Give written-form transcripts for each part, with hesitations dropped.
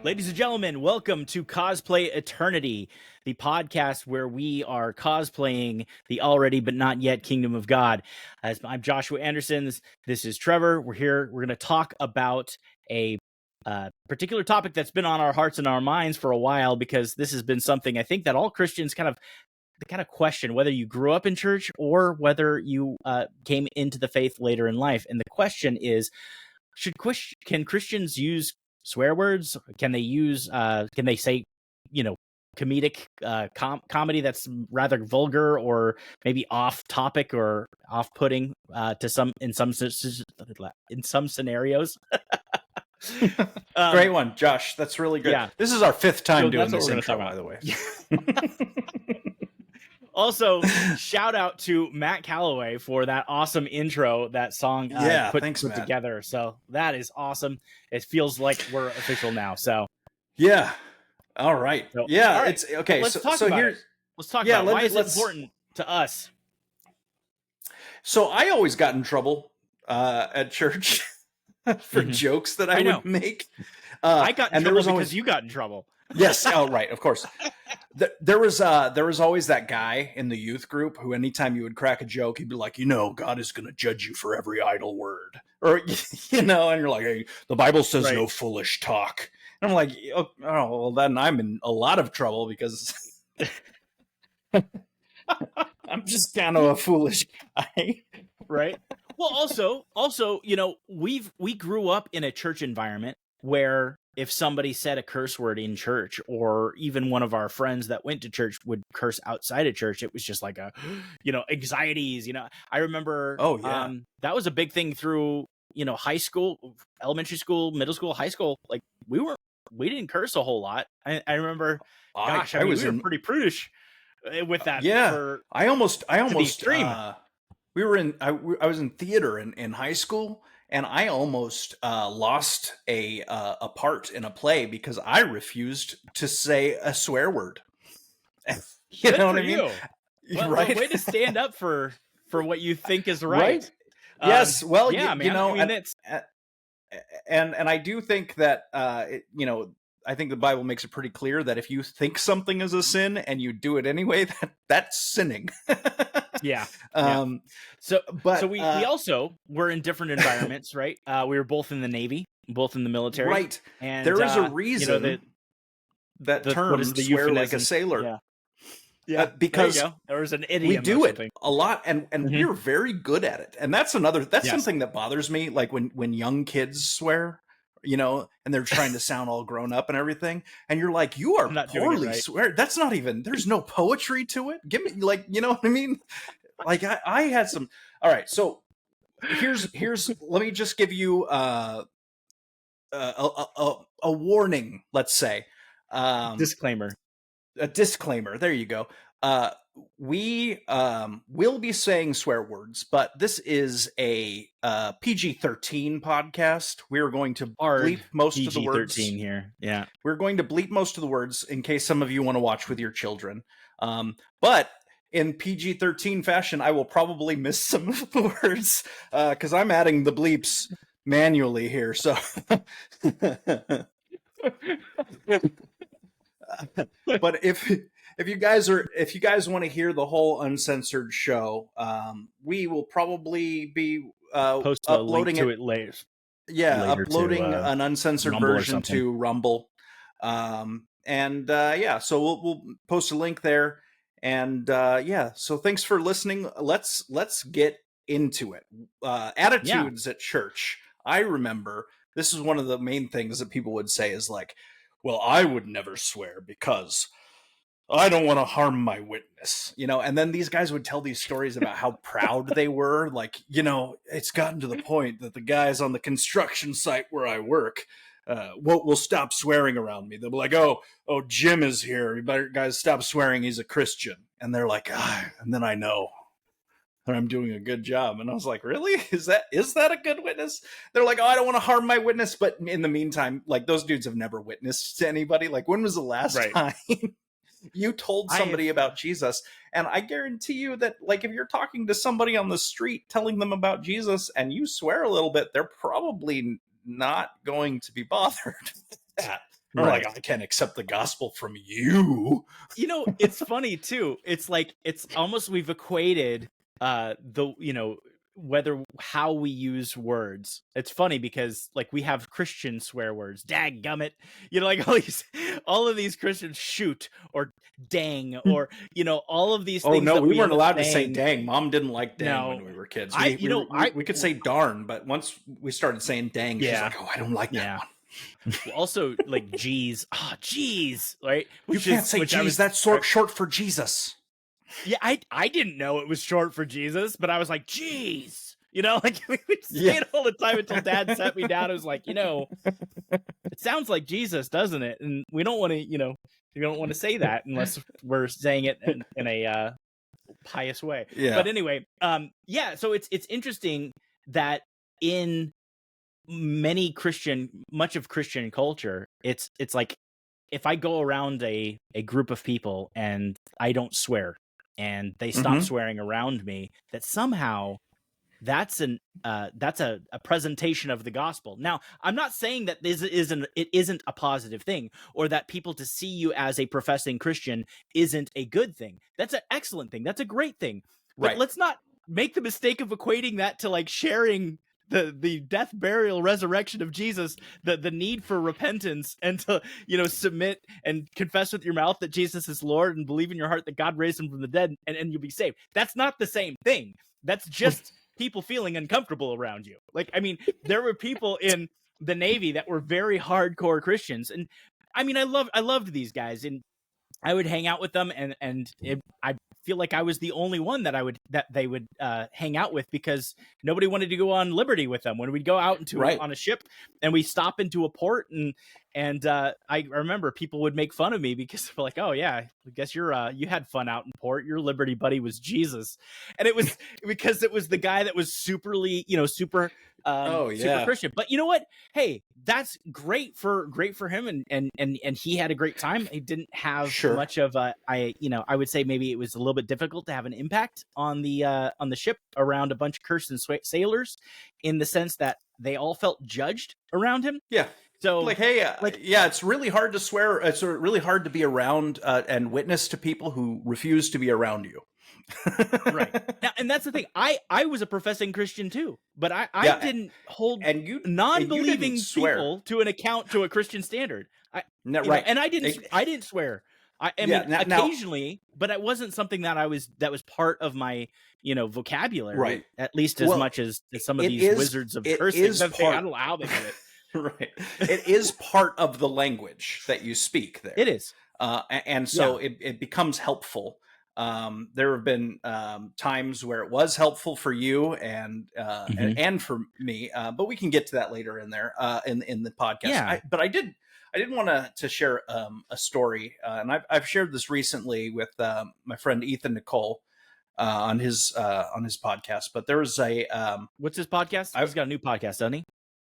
Ladies and gentlemen, welcome to Cosplay Eternity, the podcast where we are cosplaying the already but not yet Kingdom of God. I'm Joshua Anderson. This is Trevor. We're here. We're going to talk about a particular topic that's been on our hearts and our minds for a while, because this has been something I think that all Christians kind of question, whether you grew up in church or whether you came into the faith later in life. And the question is, can Christians use swear words? Can they say, comedic comedy that's rather vulgar or maybe off topic or off-putting in some scenarios? Great one, Josh. That's really good. Yeah. This is our fifth time doing this intro, by the way. Also, shout out to Matt Calloway for that awesome intro, that song put together. So that is awesome. It feels like we're official now. So yeah. All right. So, yeah. All right. It's okay. Let's talk about it. Let's talk about why it's important to us. So I always got in trouble at church for jokes that I would make. I got in trouble because you got in trouble. Yes. Oh, right. Of course. There was always that guy in the youth group who, anytime you would crack a joke, he'd be like, God is going to judge you for every idle word, or, and you're like, hey, the Bible says no foolish talk. And I'm like, oh, well, then I'm in a lot of trouble because I'm just kind of a foolish guy. Right. Well, also, we grew up in a church environment where if somebody said a curse word in church, or even one of our friends that went to church would curse outside of church, it was just like anxieties. I remember. Oh yeah, that was a big thing through high school, elementary school, middle school, high school. Like we didn't curse a whole lot. I remember. Gosh, we were pretty prudish with that. Yeah, I almost extreme. I was in theater in high school. And I almost lost a part in a play because I refused to say a swear word. You know what I mean? Well, right? Way to stand up for what you think is right. Yes. Well, yeah, man. And I do think that I think the Bible makes it pretty clear that if you think something is a sin and you do it anyway, that's sinning. Yeah. So we also were in different environments, right? We were both in the Navy, both in the military, right? And there is a reason that term "swear like a sailor." Yeah, because there was an idiom. We do it a lot, and we're very good at it. And that's something that bothers me. Like when young kids swear, and they're trying to sound all grown up and everything, and you're like, you are poorly swear. That's not even. There's no poetry to it. Give me you know what I mean? Like I had some. All right, so here's. Let me just give you a warning. Let's say disclaimer. A disclaimer. There you go. We will be saying swear words, but this is a PG-13 podcast. We're going to bleep most of the words here. Yeah, we're going to bleep most of the words in case some of you want to watch with your children. But in PG-13 fashion, I will probably miss some of the words because I'm adding the bleeps manually here. So. But if you guys want to hear the whole uncensored show, we will probably be uploading it later. Yeah, uploading an uncensored Rumble version to Rumble. So we'll post a link there. And so thanks for listening. Let's get into it. Attitudes at church. I remember this is one of the main things that people would say is like, well, I would never swear because I don't want to harm my witness, and then these guys would tell these stories about how proud they were. Like, it's gotten to the point that the guys on the construction site where I work will stop swearing around me. They'll be like, oh, Jim is here. You better guys stop swearing. He's a Christian. And they're like, and then I know I'm doing a good job. And I was like, really? Is that a good witness? They're like, oh, I don't want to harm my witness. But in the meantime, like, those dudes have never witnessed to anybody. Like, when was the last time you told somebody about Jesus? And I guarantee you that, like, if you're talking to somebody on the street telling them about Jesus and you swear a little bit, they're probably not going to be bothered with that. Or like, I can't accept the gospel from you. You know, it's funny too. It's like, it's almost, we've equated how we use words. It's funny because, like, we have Christian swear words, dadgummit, like all of these Christians, shoot, or dang, or all of these things. Oh no, we weren't allowed to say dang. Mom didn't like dang when we were kids. We could say darn, but once we started saying dang, she's like, oh, I don't like that one. Also, like, geez, geez, right? You can't say geez. That's short for Jesus. Yeah, I didn't know it was short for Jesus, but I was like, geez, like, we would say it all the time until Dad sat me down. It was like, it sounds like Jesus, doesn't it? And we don't want to, we don't want to say that unless we're saying it in a pious way. Yeah. But anyway, so it's interesting that in much of Christian culture, it's like, if I go around a group of people and I don't swear and they stop swearing around me, that somehow that's a presentation of the gospel. Now, I'm not saying that it isn't a positive thing, or that people to see you as a professing Christian isn't a good thing. That's an excellent thing. That's a great thing. But let's not make the mistake of equating that to, like, sharing the death, burial, resurrection of Jesus, the need for repentance, and to submit and confess with your mouth that Jesus is Lord and believe in your heart that God raised him from the dead, and you'll be saved. That's not the same thing. That's just people feeling uncomfortable around you. Like, I mean, there were people in the Navy that were very hardcore Christians, and I mean, I loved these guys, and I would hang out with them, and I feel like I was the only one that they would hang out with, because nobody wanted to go on liberty with them. When we'd go out on a ship and we stop into a port, and I remember people would make fun of me because they're like, "Oh yeah, I guess you had fun out in port. Your liberty buddy was Jesus," and it was because it was the guy that was super Christian. But you know what? Hey, that's great for him, and he had a great time. He didn't have much of I would say maybe it was a little bit difficult to have an impact on the ship around a bunch of Christian sailors, in the sense that they all felt judged around him. Yeah. So, like, hey, it's really hard to swear. It's really hard to be around and witness to people who refuse to be around you. Right. Now, and that's the thing. I was a professing Christian too, but I didn't hold non-believing people to an account to a Christian standard. And I didn't swear. I mean, occasionally, but it wasn't something that was part of my vocabulary. Right. At least as much as some of these wizards of cursing. I don't know how they do it. Right. It is part of the language that you speak there. It is. And so it becomes helpful. There have been times where it was helpful for you and for me, but we can get to that later in there in the podcast. Yeah. But I did want to share a story, and I've shared this recently with my friend Ethan Nicole on his podcast. But there was what's his podcast? He's got a new podcast, doesn't he?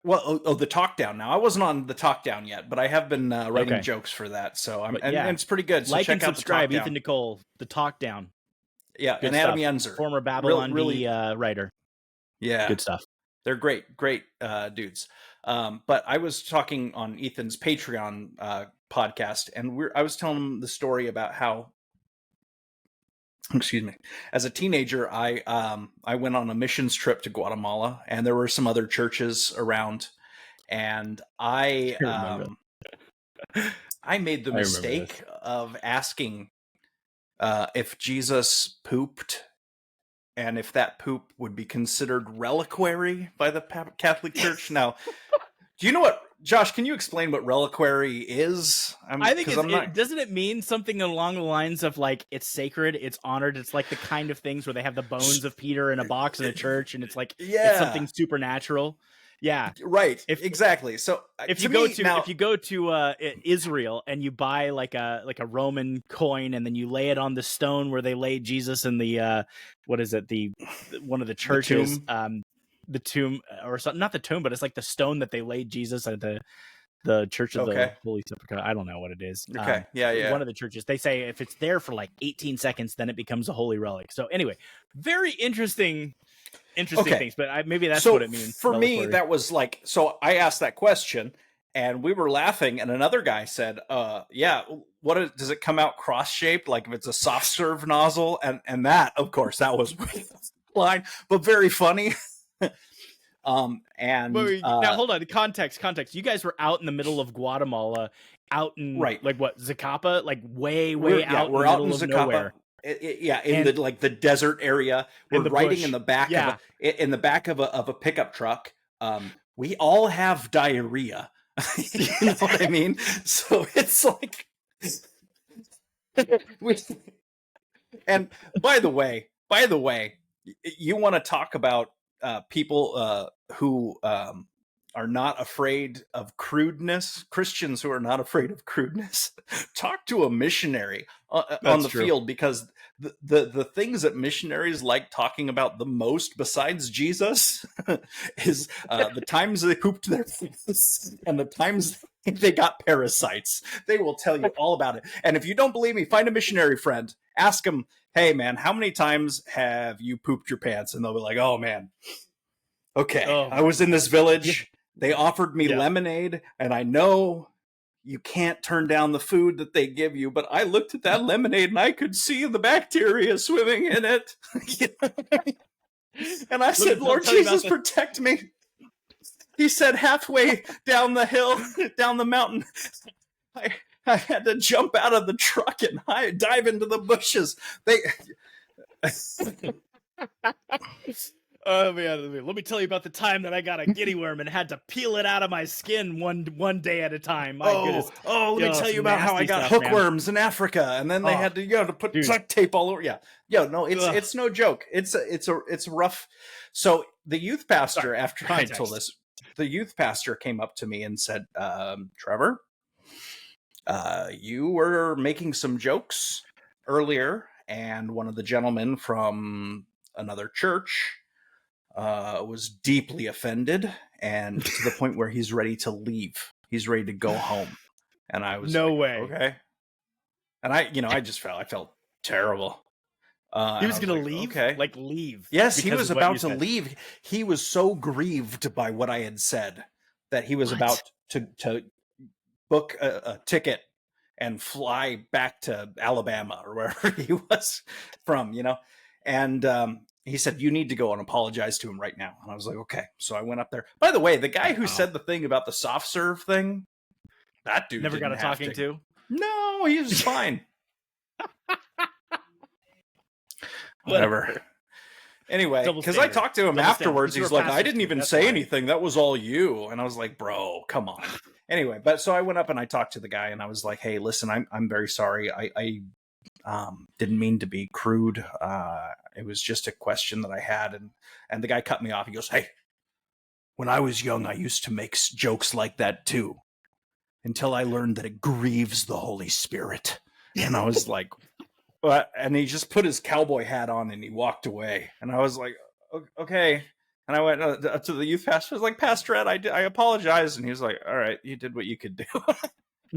Well, the Talk Down. Now, I wasn't on the Talk Down yet, but I have been writing jokes for that, so and it's pretty good. So like check and out subscribe, the Ethan Nicole, the Talk Down. Yeah, good Anatomy Unzer, former Babylon Bee writer. Yeah, good stuff. They're great dudes. But I was talking on Ethan's Patreon podcast, and I was telling him the story about how, excuse me, as a teenager, I went on a missions trip to Guatemala, and there were some other churches around, and I made the mistake of asking if Jesus pooped, and if that poop would be considered reliquary by the Catholic Church. Now, do you know what, Josh, can you explain what reliquary is? I think doesn't it mean something along the lines of, like, it's sacred, it's honored, it's like the kind of things where they have the bones of Peter in a box in a church, and it's like it's something supernatural. Yeah. Right. If Exactly. So if to you go me to now, if you go to Israel and you buy like a Roman coin and then you lay it on the stone where they laid Jesus in the what is it, the one of the the churches, tomb. the tomb, or something, not the tomb, but it's like the stone that they laid Jesus at the Church of the Okay. Holy Sepulchre. I don't know what it is. Okay. Yeah. Yeah. One of the churches, they say if it's there for like 18 seconds, then it becomes a holy relic. So anyway, very interesting Okay. things, but maybe that's So what it means. for me, Reliquary. that was like, so I asked that question and we were laughing, and another guy said, yeah, does it come out cross shaped? Like if it's a soft serve nozzle? And that, of course, that was line, but very funny. Now hold on, context. You guys were out in the middle of Guatemala, out in right, like what, Zacapa, like way we're out we're in the out in middle of Zacapa. nowhere. In the like the desert area. We're riding bush. in the back Yeah. of a pickup truck. We all have diarrhea. You know what I mean? So it's like, and by the way, you want to talk about people who are not afraid of crudeness, Christians who are not afraid of crudeness. Talk to a missionary on the field, because the things that missionaries like talking about the most besides Jesus is the times they pooped their pants and the times they got parasites. They will tell you all about it. And if you don't believe me, find a missionary friend, ask them, hey man, how many times have you pooped your pants? And they'll be like, oh man, okay, I was in this village. They offered me lemonade, and I know you can't turn down the food that they give you, but I looked at that lemonade and I could see the bacteria swimming in it. And I said, Lord Jesus, protect me. He said, halfway down the hill, down the mountain, I had to jump out of the truck and dive into the bushes. Oh man, let me tell you about the time that I got a giddy worm and had to peel it out of my skin one day at a time. My goodness. Let me tell you about how I got hookworms in Africa, and then they had to put duct tape all over. No, it's no joke. It's rough. So the youth pastor, after I told this, the youth pastor came up to me and said, Trevor, you were making some jokes earlier, and one of the gentlemen from another church was deeply offended, and to the point where he's ready to leave. He's ready to go home. And I was no way. Okay. And I felt terrible. He was going to leave? Okay. Like leave. Yes, he was about to leave. He was so grieved by what I had said that he was about to book a ticket and fly back to Alabama or wherever he was from, and he said, you need to go and apologize to him right now. And I was like, okay. So I went up there. By the way, the guy who said the thing about the soft serve thing, that dude never got a talking to. No, he was fine. Whatever. Anyway, because I talked to him afterwards, he's like, I didn't even say anything. That was all you. And I was like, bro, come on. Anyway, but so I went up and I talked to the guy and I was like, hey, listen, I'm very sorry. I didn't mean to be crude. It was just a question that I had. And the guy cut me off. He goes, hey, when I was young, I used to make jokes like that too, until I learned that it grieves the Holy Spirit. And I was like, what? And he just put his cowboy hat on and he walked away. And I was like, okay. And I went up to the youth pastor. I was like, Pastor Ed, I apologize. And he was like, all right, you did what you could do.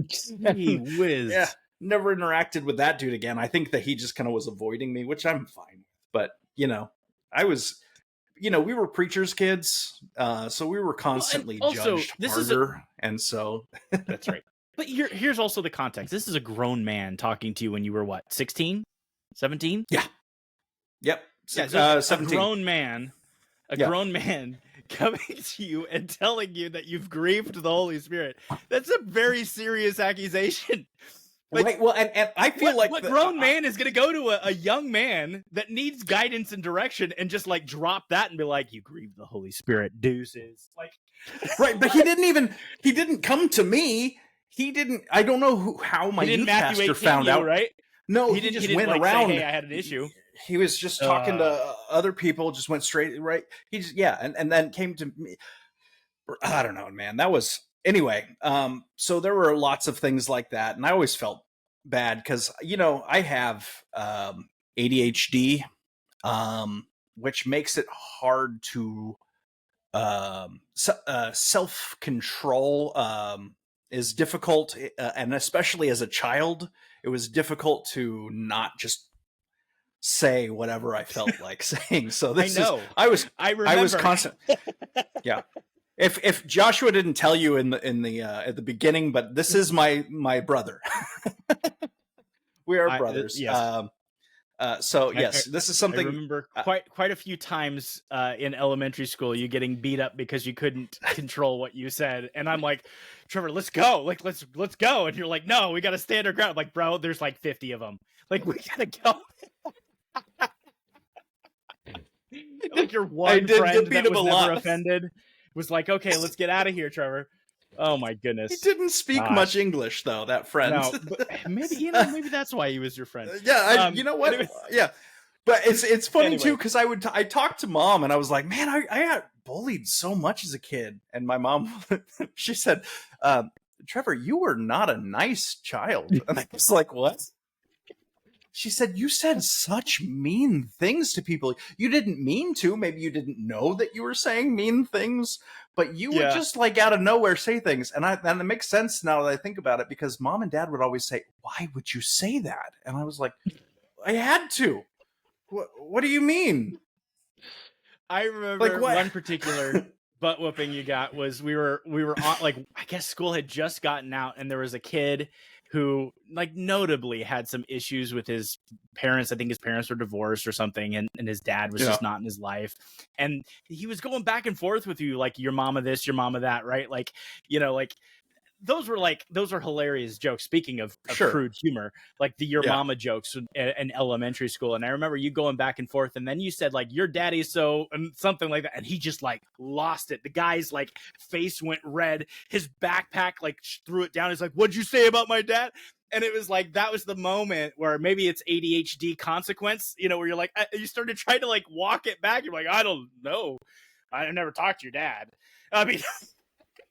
Gee whiz. Yeah. Never interacted with that dude again. I think that he just kind of was avoiding me, which I'm fine with. But, I was, we were preachers' kids. So we were constantly judged harder. And so that's right. But here's also the context. This is a grown man talking to you when you were what, 16, 17? Yeah. Yep. Yeah, so 17. A grown man coming to you and telling you that you've grieved the Holy Spirit. That's a very serious accusation. Like, right. Well, and I feel what grown man is going to go to a young man that needs guidance and direction and just like drop that and be like, you grieved the Holy Spirit, deuces. Like, right. But he didn't come to me. I don't know how my youth pastor found out. Right? No, he just went around. Say, hey, I had an issue. He was just talking to other people, just went straight, right? He just, and then came to me. I don't know, man. That was anyway. So there were lots of things like that, and I always felt bad because I have ADHD, which makes it hard to self control. Is difficult, and especially as a child, it was difficult to not just say whatever I felt like saying. So this I was constant. Yeah. If Joshua didn't tell you in the at the beginning, but this is my brother. We are brothers. Yes. So yes, this is something. I remember quite a few times in elementary school, you getting beat up because you couldn't control what you said, and I'm like, Trevor, let's go, like let's go, and you're like, no, we got to stand our ground. I'm like, bro, there's like 50 of them, like we gotta go. Like your one friend that was never offended was like, okay, let's get out of here, Trevor. Oh my goodness. He didn't speak much English though, that friend. No, but maybe that's why he was your friend. Yeah, you know what? Anyways. Yeah. But it's funny too, because I talked to Mom and I was like, man, I got bullied so much as a kid. And my mom, she said, Trevor, you were not a nice child. And I was like, what? She said, you said such mean things to people. You didn't mean to. Maybe you didn't know that you were saying mean things, but you would just like out of nowhere say things. And it makes sense now that I think about it, because Mom and Dad would always say, why would you say that? And I was like, I had to. What do you mean? I remember one particular butt whooping you got was we were on, like, I guess school had just gotten out, and there was a kid who like notably had some issues with his parents. I think his parents were divorced or something, and his dad was just not in his life. And he was going back and forth with you, like, your mama this, your mama that, right? Like, like those were hilarious jokes. Speaking of crude humor, like the your mama jokes in elementary school. And I remember you going back and forth, and then you said like, your daddy's so, and something like that, and he just like lost it. The guy's like face went red, his backpack like threw it down. He's like, what'd you say about my dad? And it was like, that was the moment where maybe it's ADHD consequence, where you're like, you started trying to like walk it back. You're like, I don't know, I never talked to your dad. I mean,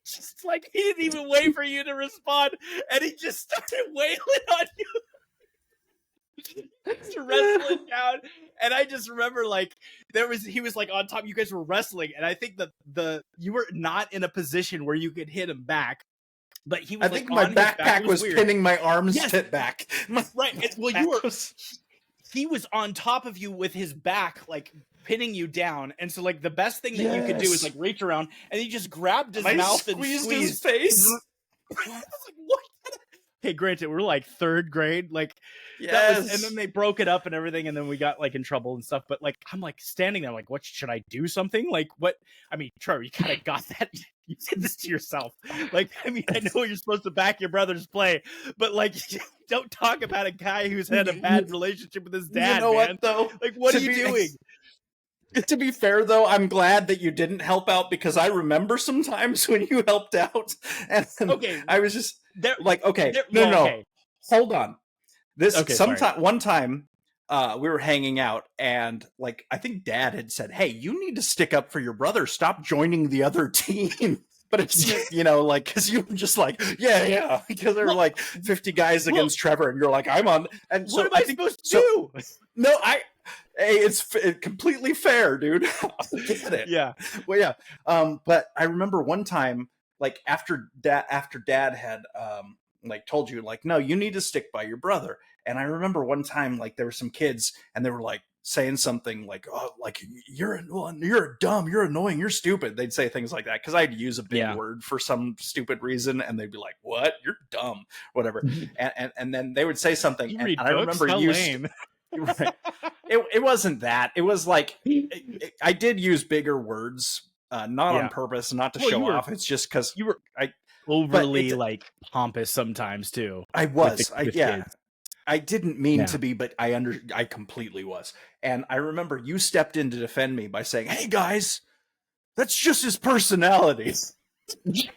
just like, he didn't even wait for you to respond, and he just started wailing on you. Just wrestling down. And I just remember like he was like on top, you guys were wrestling, and I think that you were not in a position where you could hit him back. But he was, I think my backpack was pinning my arms back. Right. Well, he was on top of you with his back, like pinning you down. And so like the best thing that you could do is like reach around, and he just grabbed his mouth and squeezed his face. I was like, what? Hey, granted, we're like third grade, like, and then they broke it up and everything, and then we got like in trouble and stuff. But like, I'm like standing there, like, what, should I do something? Like, what? I mean, Trevor, you kind of got that. You did this to yourself. Like, I mean, I know you're supposed to back your brother's play, but like, don't talk about a guy who's had a bad relationship with his dad. You know man. What though? Like, what are you doing? To be fair, though, I'm glad that you didn't help out, because I remember sometimes when you helped out, and I was just like, no. Hold on. One time, we were hanging out, and like, I think Dad had said, hey, you need to stick up for your brother. Stop joining the other team. But it's, like, because you were just like, yeah, because there were like 50 guys against Trevor, and you're like, I'm on. And so what am I supposed to do? No, hey, it's completely fair, dude. I get it. Yeah. Well, yeah. But I remember one time, like, after Dad had like told you, like, no, you need to stick by your brother. And I remember one time, like, there were some kids, and they were like saying something like, oh, like, you're dumb, you're annoying, you're stupid. They'd say things like that, because I'd use a big word for some stupid reason, and they'd be like, what? You're dumb, whatever. and then they would say something, and I remember lame. Right. It wasn't that. It was like, I did use bigger words, not on purpose, not to show off. It's just because you were overly like pompous sometimes too. I was. I didn't mean to be, but I completely was. And I remember you stepped in to defend me by saying, hey guys, that's just his personality. Did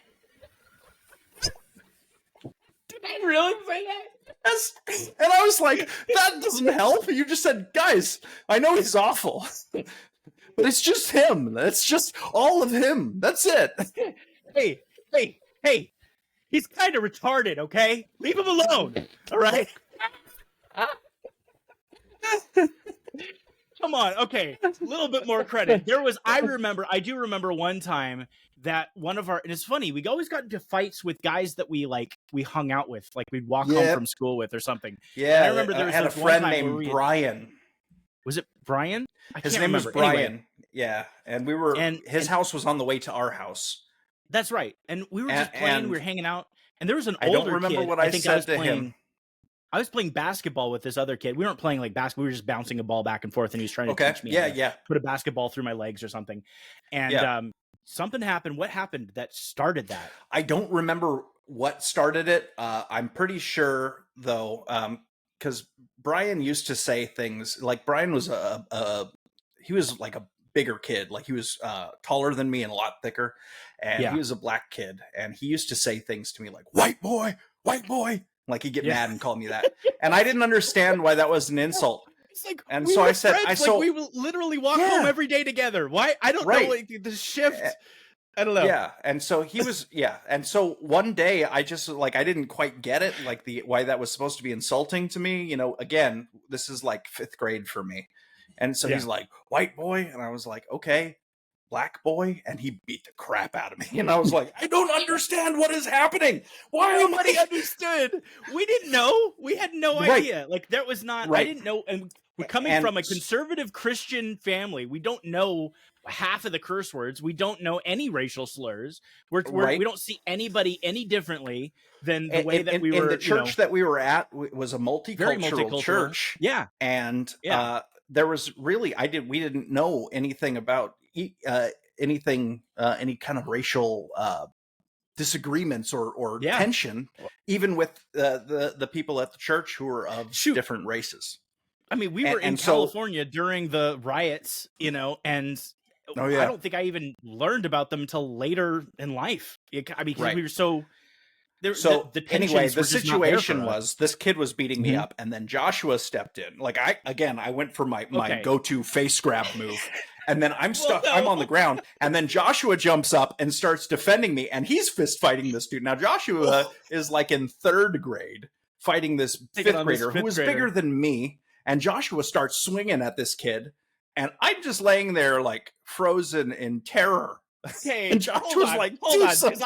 I really say that? Yes. And I was like, that doesn't help. You just said, guys, I know he's awful, but it's just him. It's just all of him. That's it. hey, he's kind of retarded, okay? Leave him alone, all right? Come on, okay, a little bit more credit. I do remember one time that one of our, and it's funny, we always got into fights with guys that we hung out with, like we'd walk home from school with or something. Yeah, and I remember there was had a friend named Brian. Was it Brian? His name was Brian. Anyway. Yeah, and his house was on the way to our house. That's right, and we were just playing, we were hanging out, and there was an older kid. I don't remember what I said to him. I was playing basketball with this other kid. We weren't playing like basketball. We were just bouncing a ball back and forth, and he was trying to teach me how to put a basketball through my legs or something. And something happened. What happened that started that? I don't remember what started it. I'm pretty sure, though, because Brian used to say things like Brian was he was like a bigger kid. Like he was taller than me and a lot thicker. And he was a black kid. And he used to say things to me like, white boy, white boy. Like he'd get mad and call me that. And I didn't understand why that was an insult. It's like, and so I said, we will literally walk home every day together. Why? I don't know, like, the shift. I don't know. Yeah. And so he was, And so one day I just like, I didn't quite get it. Like why that was supposed to be insulting to me. You know, again, this is like 5th grade for me. And so he's like, white boy. And I was like, okay. Black boy, and he beat the crap out of me, and I was like, I don't understand what is happening. Why am I understood? We didn't know. We had no idea. Like there was not. I didn't know. And we're coming from a conservative Christian family. We don't know half of the curse words. We don't know any racial slurs. We don't see anybody any differently than the way that we were. In the church that we were at was a multicultural church. Yeah, and there was really we didn't know anything about any kind of racial disagreements or tension, even with the people at the church who were of different races. I mean, we were in California during the riots, you know, and I don't think I even learned about them until later in life. I mean, we were so. Anyway, the situation was this kid was beating me up, and then Joshua stepped in. Like I went for my go-to face grab move, and then I'm stuck. I'm on the ground, and then Joshua jumps up and starts defending me, and he's fist fighting this dude. Now Joshua is like in 3rd grade fighting this 5th grader who was bigger than me, and Joshua starts swinging at this kid, and I'm just laying there like frozen in terror. Okay, and Josh was like, hold on, because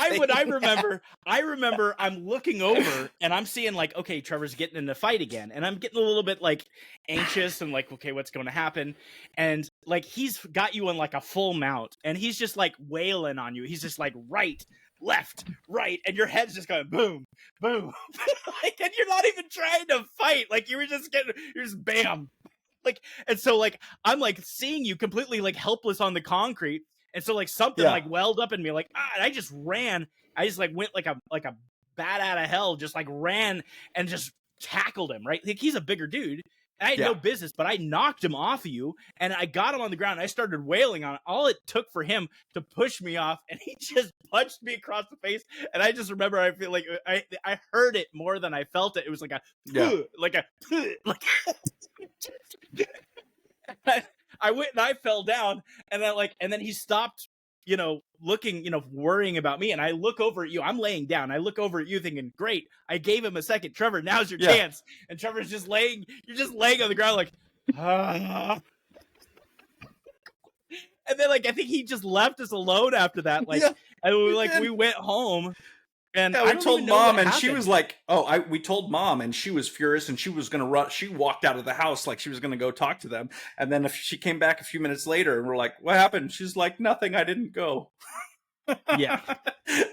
I remember I'm looking over and I'm seeing like, okay, Trevor's getting in the fight again, and I'm getting a little bit like anxious and like, okay, what's going to happen? And like he's got you on like a full mount, and he's just like wailing on you. He's just like right, left, right, and your head's just going boom, boom, like, and you're not even trying to fight, like you're just bam, like, and so like I'm like seeing you completely like helpless on the concrete. And so like something like welled up in me, like and I just ran. I just like went like a bat out of hell, just like ran and just tackled him. Right, like he's a bigger dude. And I had no business, but I knocked him off of you, and I got him on the ground. And I started wailing on it. All it took for him to push me off, and he just punched me across the face. And I just remember, I feel like I heard it more than I felt it. It was like I went and I fell down, and then he stopped, you know, looking, you know, worrying about me. And I look over at you. I'm laying down. I look over at you thinking, great, I gave him a second. Trevor, now's your chance. And Trevor's just laying on the ground like, And then like I think he just left us alone after that. Like we went home. And we told mom, and she was like, we told mom, and she was furious, and she was going to run. She walked out of the house like she was going to go talk to them. And then she came back a few minutes later, and we're like, what happened? She's like, nothing. I didn't go. Yeah.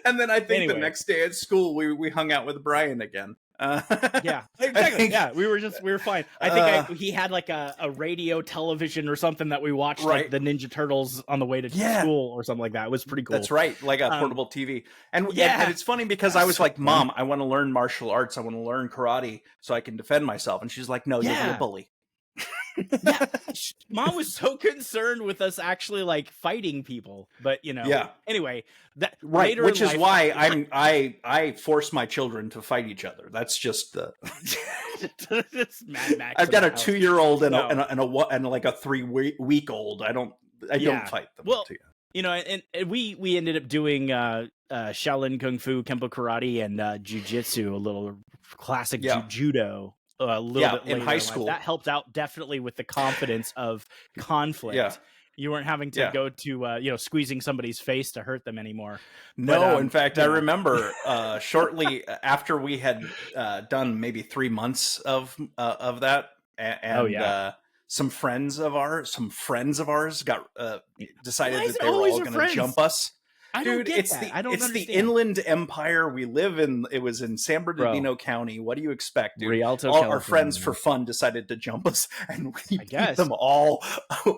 And then I think the next day at school, we hung out with Brian again. Yeah, exactly. We were fine. I think he had like a radio television or something that we watched, like the Ninja Turtles on the way to school or something like that. It was pretty cool. That's right, like a portable TV. And it's funny because I was like, Mom, I want to learn martial arts. I want to learn karate so I can defend myself. And she's like, no, you'll be a bully. Mom was so concerned with us actually like fighting people, but you know, anyway, that later which is why I force my children to fight each other. That's just Mad Max. I've got a 2-year-old and like a 3-week-old. I don't fight them. Well, you know, and we ended up doing Shaolin Kung Fu, Kempo Karate, and Jiu-Jitsu, a little classic Yeah. Judo a little bit in later high in life. school. That helped out definitely with the confidence of conflict. Yeah. You weren't having to Yeah. go to squeezing somebody's face to hurt them anymore. No, But, in fact, I you know. remember shortly after we had done maybe 3 months of that, and Oh, yeah. some friends of ours got decided Why is that it they were always all your going to friends? jump us. I don't Dude, get it's that. the I don't it's the understand. inland empire we live in. It was in San Bernardino County. What do you expect, dude? Rialto, All our friends California. for fun decided to jump us, and we I beat guess. them all.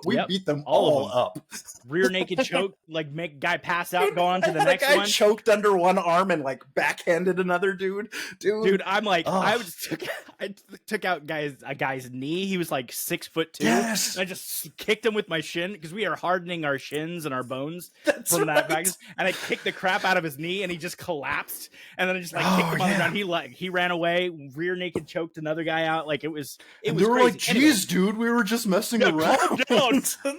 We Yep, beat them all of all them. up. Rear naked choke, like make guy pass out, go on to the And next a guy one. choked under one arm and like backhanded another dude. Dude, I'm like, ugh. I took out a guy's knee. He was like 6'2". Yes. And I just kicked him with my shin because we are hardening our shins and our bones That's from right. that practice. And I kicked the crap out of his knee, and he just collapsed. And then I just like kicked him on the ground. He ran away, rear naked choked another guy out. Like it was They crazy. were like, "Geez, dude, we were just messing around." Calm down. 2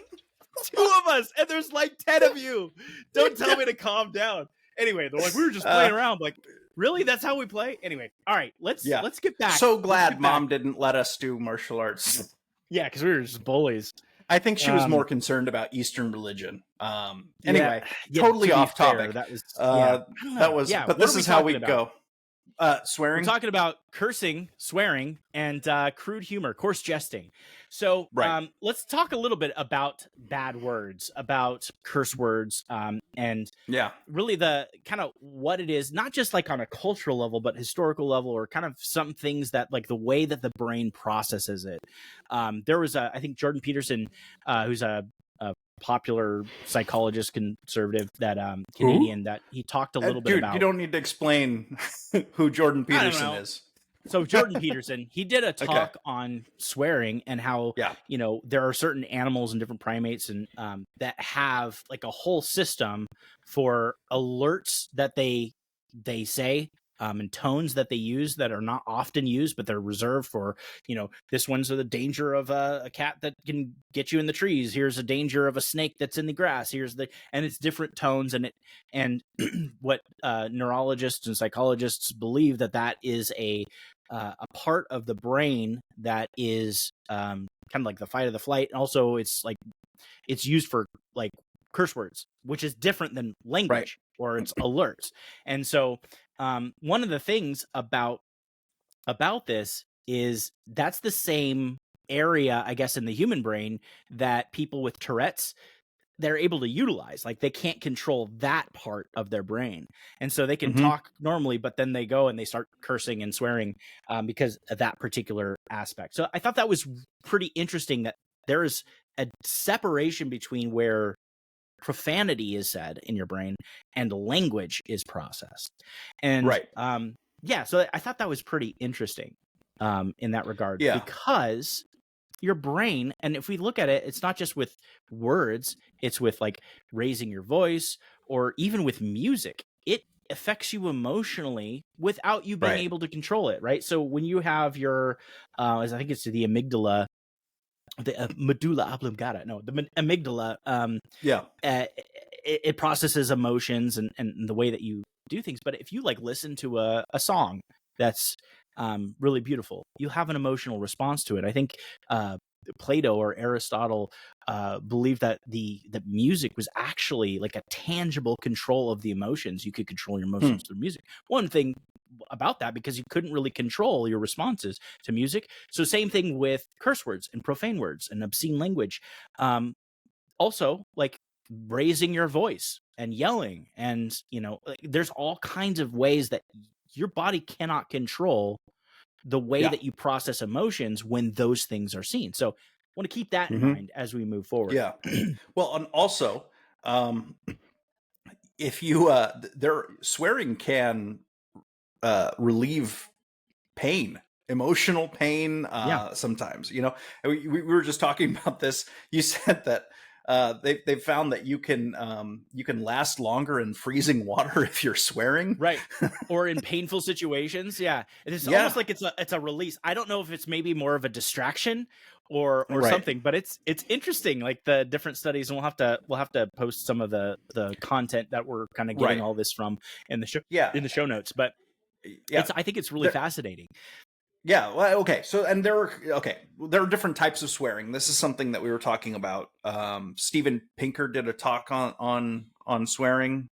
of us, and there's like 10 of you. Don't tell me to calm down. Anyway, they're like, we were just playing around. Like, really? That's how we play? Anyway, all right, let's get back. So glad Mom didn't let us do martial arts. Yeah, because we were just bullies. I think she was more concerned about Eastern religion. Anyway, totally off topic. That was but this is how we go. Swearing. We're talking about cursing, swearing, and crude humor, coarse jesting. So let's talk a little bit about bad words, about curse words, and really the kind of what it is, not just like on a cultural level, but historical level, or kind of some things that like the way that the brain processes it. There was I think Jordan Peterson, who's a popular psychologist, conservative, that Canadian, that he talked a little bit about. You don't need to explain who Jordan Peterson is. So Jordan Peterson, he did a talk on swearing and how there are certain animals and different primates and that have like a whole system for alerts that they say, and tones that they use that are not often used, but they're reserved for, this one's the danger of a cat that can get you in the trees. Here's a danger of a snake that's in the grass. And it's different tones. And what neurologists and psychologists believe that is a part of the brain that is kind of like the fight or the flight. And also it's used for like curse words, which is different than language or it's alerts. And so one of the things about this is that's the same area, I guess, in the human brain that people with Tourette's, they're able to utilize. Like they can't control that part of their brain. And so they can talk normally, but then they go and they start cursing and swearing because of that particular aspect. So I thought that was pretty interesting that there is a separation between where profanity is said in your brain and language is processed. And so I thought that was pretty interesting in that regard, because your brain, and if we look at it, it's not just with words, it's with like raising your voice or even with music. It affects you emotionally without you being able to control it, right? So when you have your I think it's the amygdala, the medulla oblongata. No, the amygdala. It processes emotions and the way that you do things. But if you like listen to a song that's really beautiful, you'll have an emotional response to it. I think Plato or Aristotle believed that the music was actually like a tangible control of the emotions. You could control your emotions through music. One thing about that, because you couldn't really control your responses to music. So same thing with curse words and profane words and obscene language. Also, like raising your voice and yelling, and there's all kinds of ways that your body cannot control the way that you process emotions when those things are seen. So I want to keep that in mind as we move forward. Yeah. Well, and also, if you swearing can relieve pain, emotional pain. Sometimes, we were just talking about this. You said that they've found that you can last longer in freezing water if you're swearing. Right. Or in painful situations. Yeah. It's Yeah. almost like it's a release. I don't know if it's maybe more of a distraction or Right. something, but it's interesting, like the different studies, and we'll have to post some of the content that we're kind of getting Right. all this from in the show notes. But Yeah, I think it's really fascinating. Yeah. Well, okay. So, and there are different types of swearing. This is something that we were talking about. Steven Pinker did a talk on swearing.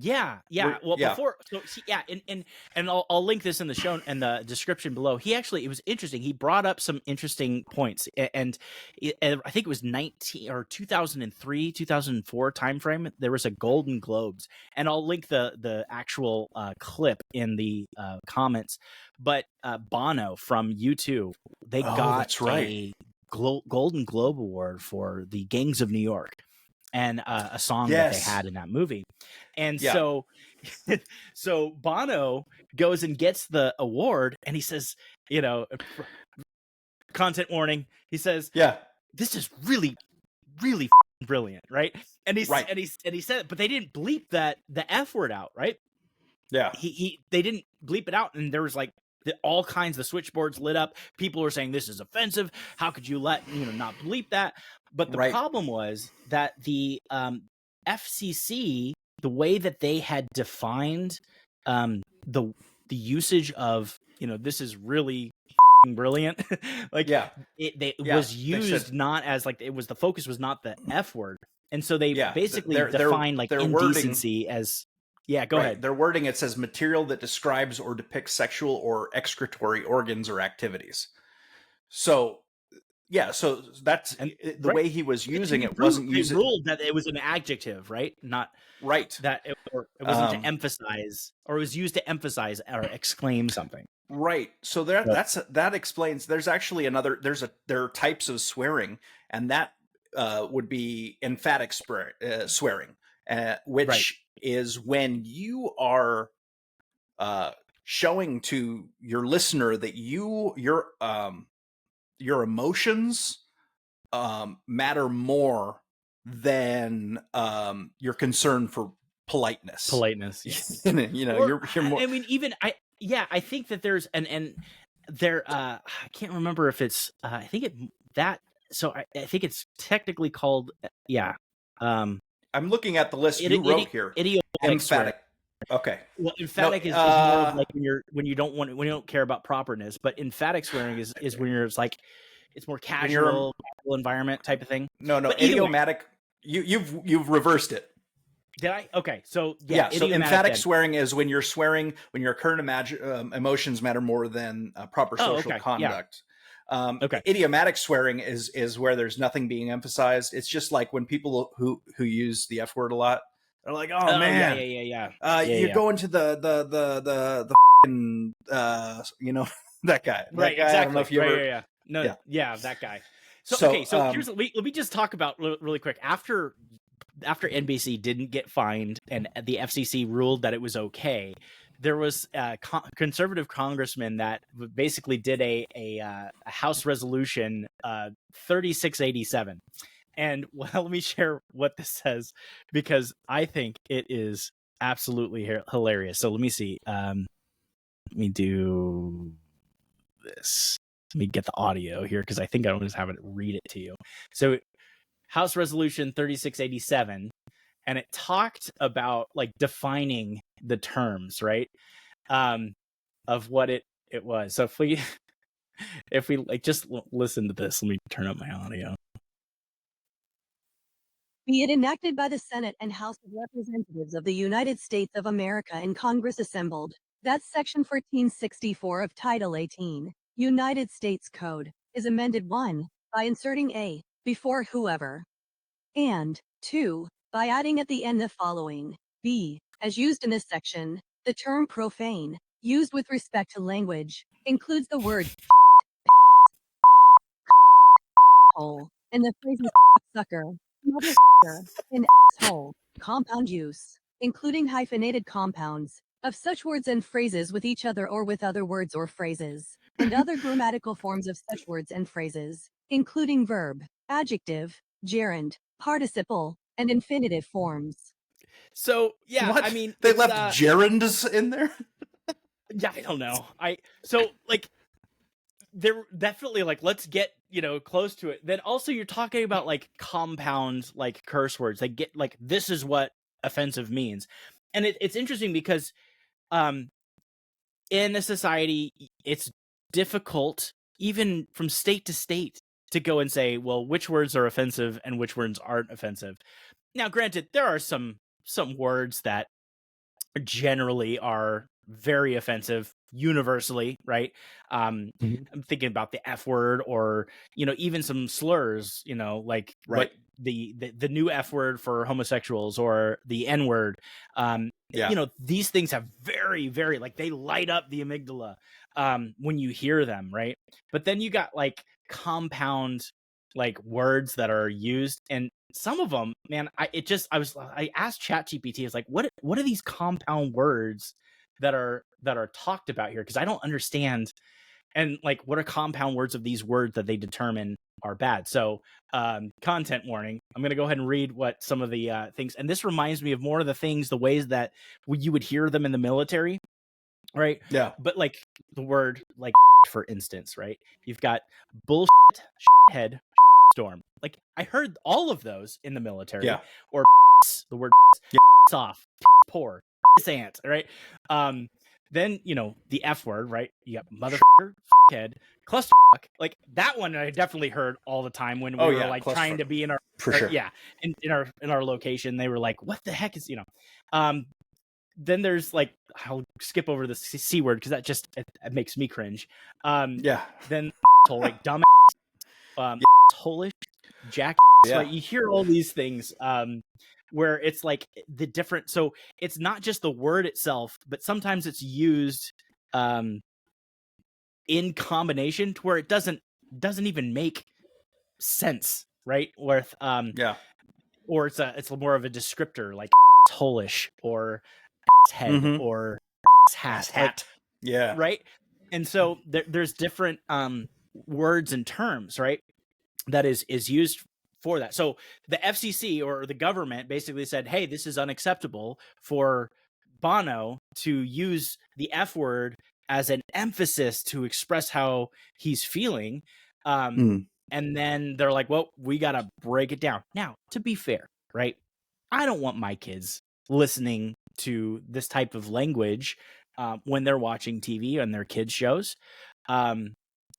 Yeah. Well, yeah. before, so yeah, and I'll link this in the show and the description below. It was interesting. He brought up some interesting points, and I think it was 2003, 2004 timeframe. There was a Golden Globes, and I'll link the actual clip in the comments. But Bono from U2, they got a Golden Globe Award for the Gangs of New York, and a song that they had in that movie. And so Bono goes and gets the award, and he says, content warning. He says, this is really, really brilliant, right? And he said it, but they didn't bleep the F word out, right? Yeah. They didn't bleep it out, and there was like all kinds of switchboards lit up. People were saying this is offensive. How could you not bleep that? But the problem was that the FCC, the way that they had defined the usage of this is really brilliant, like it was used not as like it was, the focus was not the F word, and so they basically defined like indecency as. Yeah, go ahead. Their wording, it says material that describes or depicts sexual or excretory organs or activities. So, so that's the way he was using it. Wasn't using. They ruled that it was an adjective, right? Not that it wasn't to emphasize, or it was used to emphasize or exclaim something. Right. So that explains. There's actually there are types of swearing, and that would be emphatic swearing, which is when you are showing to your listener that your emotions matter more than your concern for politeness. Yes. You're more. I mean, even I think that there's there I can't remember if it's I think I think it's technically called I'm looking at the list you wrote here. Idiomatic. Emphatic. Okay. Well, emphatic is more of like when you don't care about properness, but emphatic swearing is when you're like it's more casual environment type of thing. No, idiomatic. You've reversed it. Did I? Okay, so so emphatic swearing is when you're swearing when your current emotions matter more than proper social conduct. Idiomatic swearing is where there's nothing being emphasized. It's just like when people who use the F word a lot, they're like, "Oh man, you're going to the that guy, right? Guy. Exactly. I don't know if you ever, that guy. So okay, so here's let me just talk about really quick after NBC didn't get fined and the FCC ruled that it was okay. There was a conservative congressman that basically did a House resolution 3687. And let me share what this says, because I think it is absolutely hilarious. So let me see. Let me do this. Let me get the audio here, because I think I don't just have it read it to you. So House resolution 3687. And it talked about like defining the terms, right? Of what it was. So if we like just listen to this, let me turn up my audio. Be it enacted by the Senate and House of Representatives of the United States of America and Congress assembled, that Section 1464 of Title 18, United States Code, is amended 1, by inserting a, before whoever, and 2, by adding at the end the following, b, as used in this section, the term profane, used with respect to language, includes the word hole, and the phrases sucker, motherfucker, and asshole, compound use, including hyphenated compounds, of such words and phrases with each other or with other words or phrases, and other grammatical forms of such words and phrases, including verb, adjective, gerund, participle, and infinitive forms. So yeah, What? I mean, They it's, left gerunds in there? yeah, I don't know. So like they're definitely like, let's get, close to it. Then also you're talking about like compound like curse words. They get like, this is what offensive means. And it's interesting because in a society, it's difficult, even from state to state, to go and say, well, which words are offensive and which words aren't offensive. Now, granted, there are some words that generally are very offensive universally, right? I'm thinking about the F word, or even some slurs, like Right. what the new F word for homosexuals, or the N word. Yeah. These things have very, very, like, they light up the amygdala when you hear them, right? But then you got like compound like words that are used, and some of them, man, I asked ChatGPT, it's like, what are these compound words that are talked about here? Because I don't understand. And like, what are compound words of these words that they determine are bad? So content warning, I'm going to go ahead and read what some of the things, and this reminds me of more of the things, the ways that you would hear them in the military, right? Yeah. But like the word, like, for instance, right? You've got bullshit, head, storm. Like, I heard all of those in the military. Yeah. Or the word off, poor, ant, right? Then the F word, right? You got motherfucker, head, clusterfuck. Like, that one I definitely heard all the time when we were like trying to be in our, for sure. Yeah, in our location. They were like, what the heck is then there's like, I'll skip over the C word because that just it makes me cringe. Yeah. Then like dumb, holish, jack, Yeah. right? You hear all these things where it's like the different. So it's not just the word itself, but sometimes it's used in combination to where it doesn't even make sense, right? With Yeah. or it's more of a descriptor, like holish, or head, Mhm. or hat, Hat. Yeah. right? And so there's different words and terms, right, that is used for that. So the FCC, or the government, basically said, hey, this is unacceptable for Bono to use the F word as an emphasis to express how he's feeling. And then they're like, well, we got to break it down. Now, to be fair, right, I don't want my kids listening to this type of language when they're watching TV and their kids shows.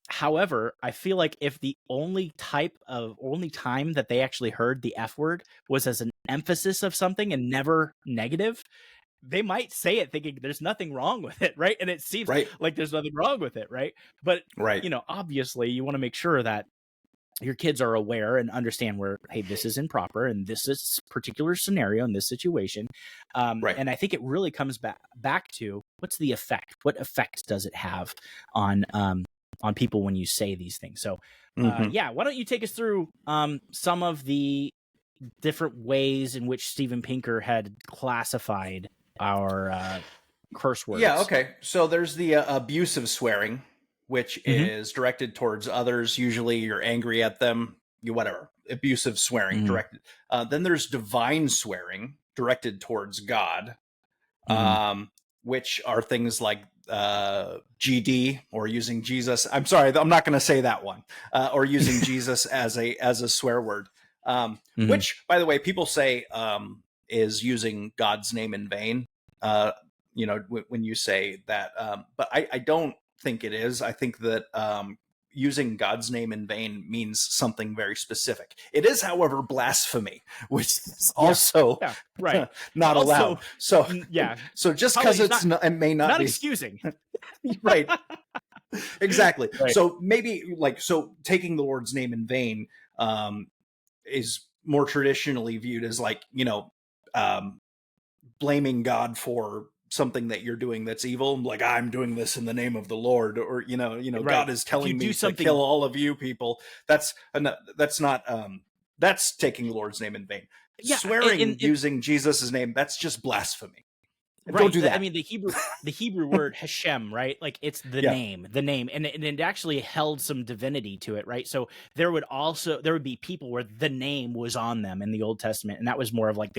However, I feel like if the only time that they actually heard the F word was as an emphasis of something and never negative, they might say it thinking there's nothing wrong with it, right? And it seems like there's nothing wrong with it, right? But obviously you want to make sure that your kids are aware and understand where, hey, this is improper and this is particular scenario in this situation. And I think it really comes back to, what's the effect? What effect does it have on people when you say these things? So why don't you take us through some of the different ways in which Steven Pinker had classified our curse words? Yeah, okay. So there's the abusive swearing, which is directed towards others. Usually you're angry at them, whatever. Abusive swearing directed. Then there's divine swearing directed towards God, which are things like GD, or using Jesus. I'm sorry, I'm not going to say that one. Or using Jesus as a swear word, which, by the way, people say is using God's name in vain. When you say that, but I don't think it is. I think that using God's name in vain means something very specific. It is, however, blasphemy, which is also not allowed. So so just because it may not be excusing, right? Exactly. Right. So maybe taking the Lord's name in vain is more traditionally viewed as blaming God for something that you're doing that's evil, like, I'm doing this in the name of the Lord, or God is telling me to kill all of you people. That's not that's taking the Lord's name in vain. Swearing using Jesus's name, that's just blasphemy. Don't do that. I mean, the Hebrew word Hashem, right? Like it's the name, and it actually held some divinity to it, right? So there would be people where the name was on them in the Old Testament, and that was more of like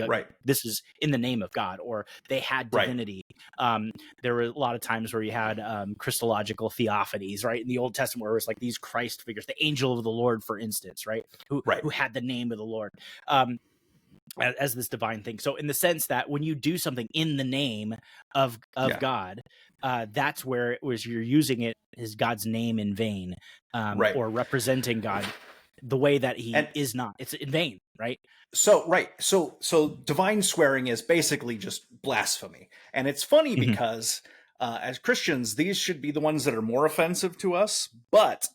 this is in the name of God, or they had divinity. There were a lot of times where you had Christological theophanies, right, in the Old Testament, where it was like these Christ figures, the angel of the Lord, for instance, right, who had the name of the Lord. As this divine thing. So in the sense that when you do something in the name of God, that's where it was, you're using it as God's name in vain, or representing God the way that he is not. It's in vain, right? So divine swearing is basically just blasphemy. And it's funny because as Christians, these should be the ones that are more offensive to us. But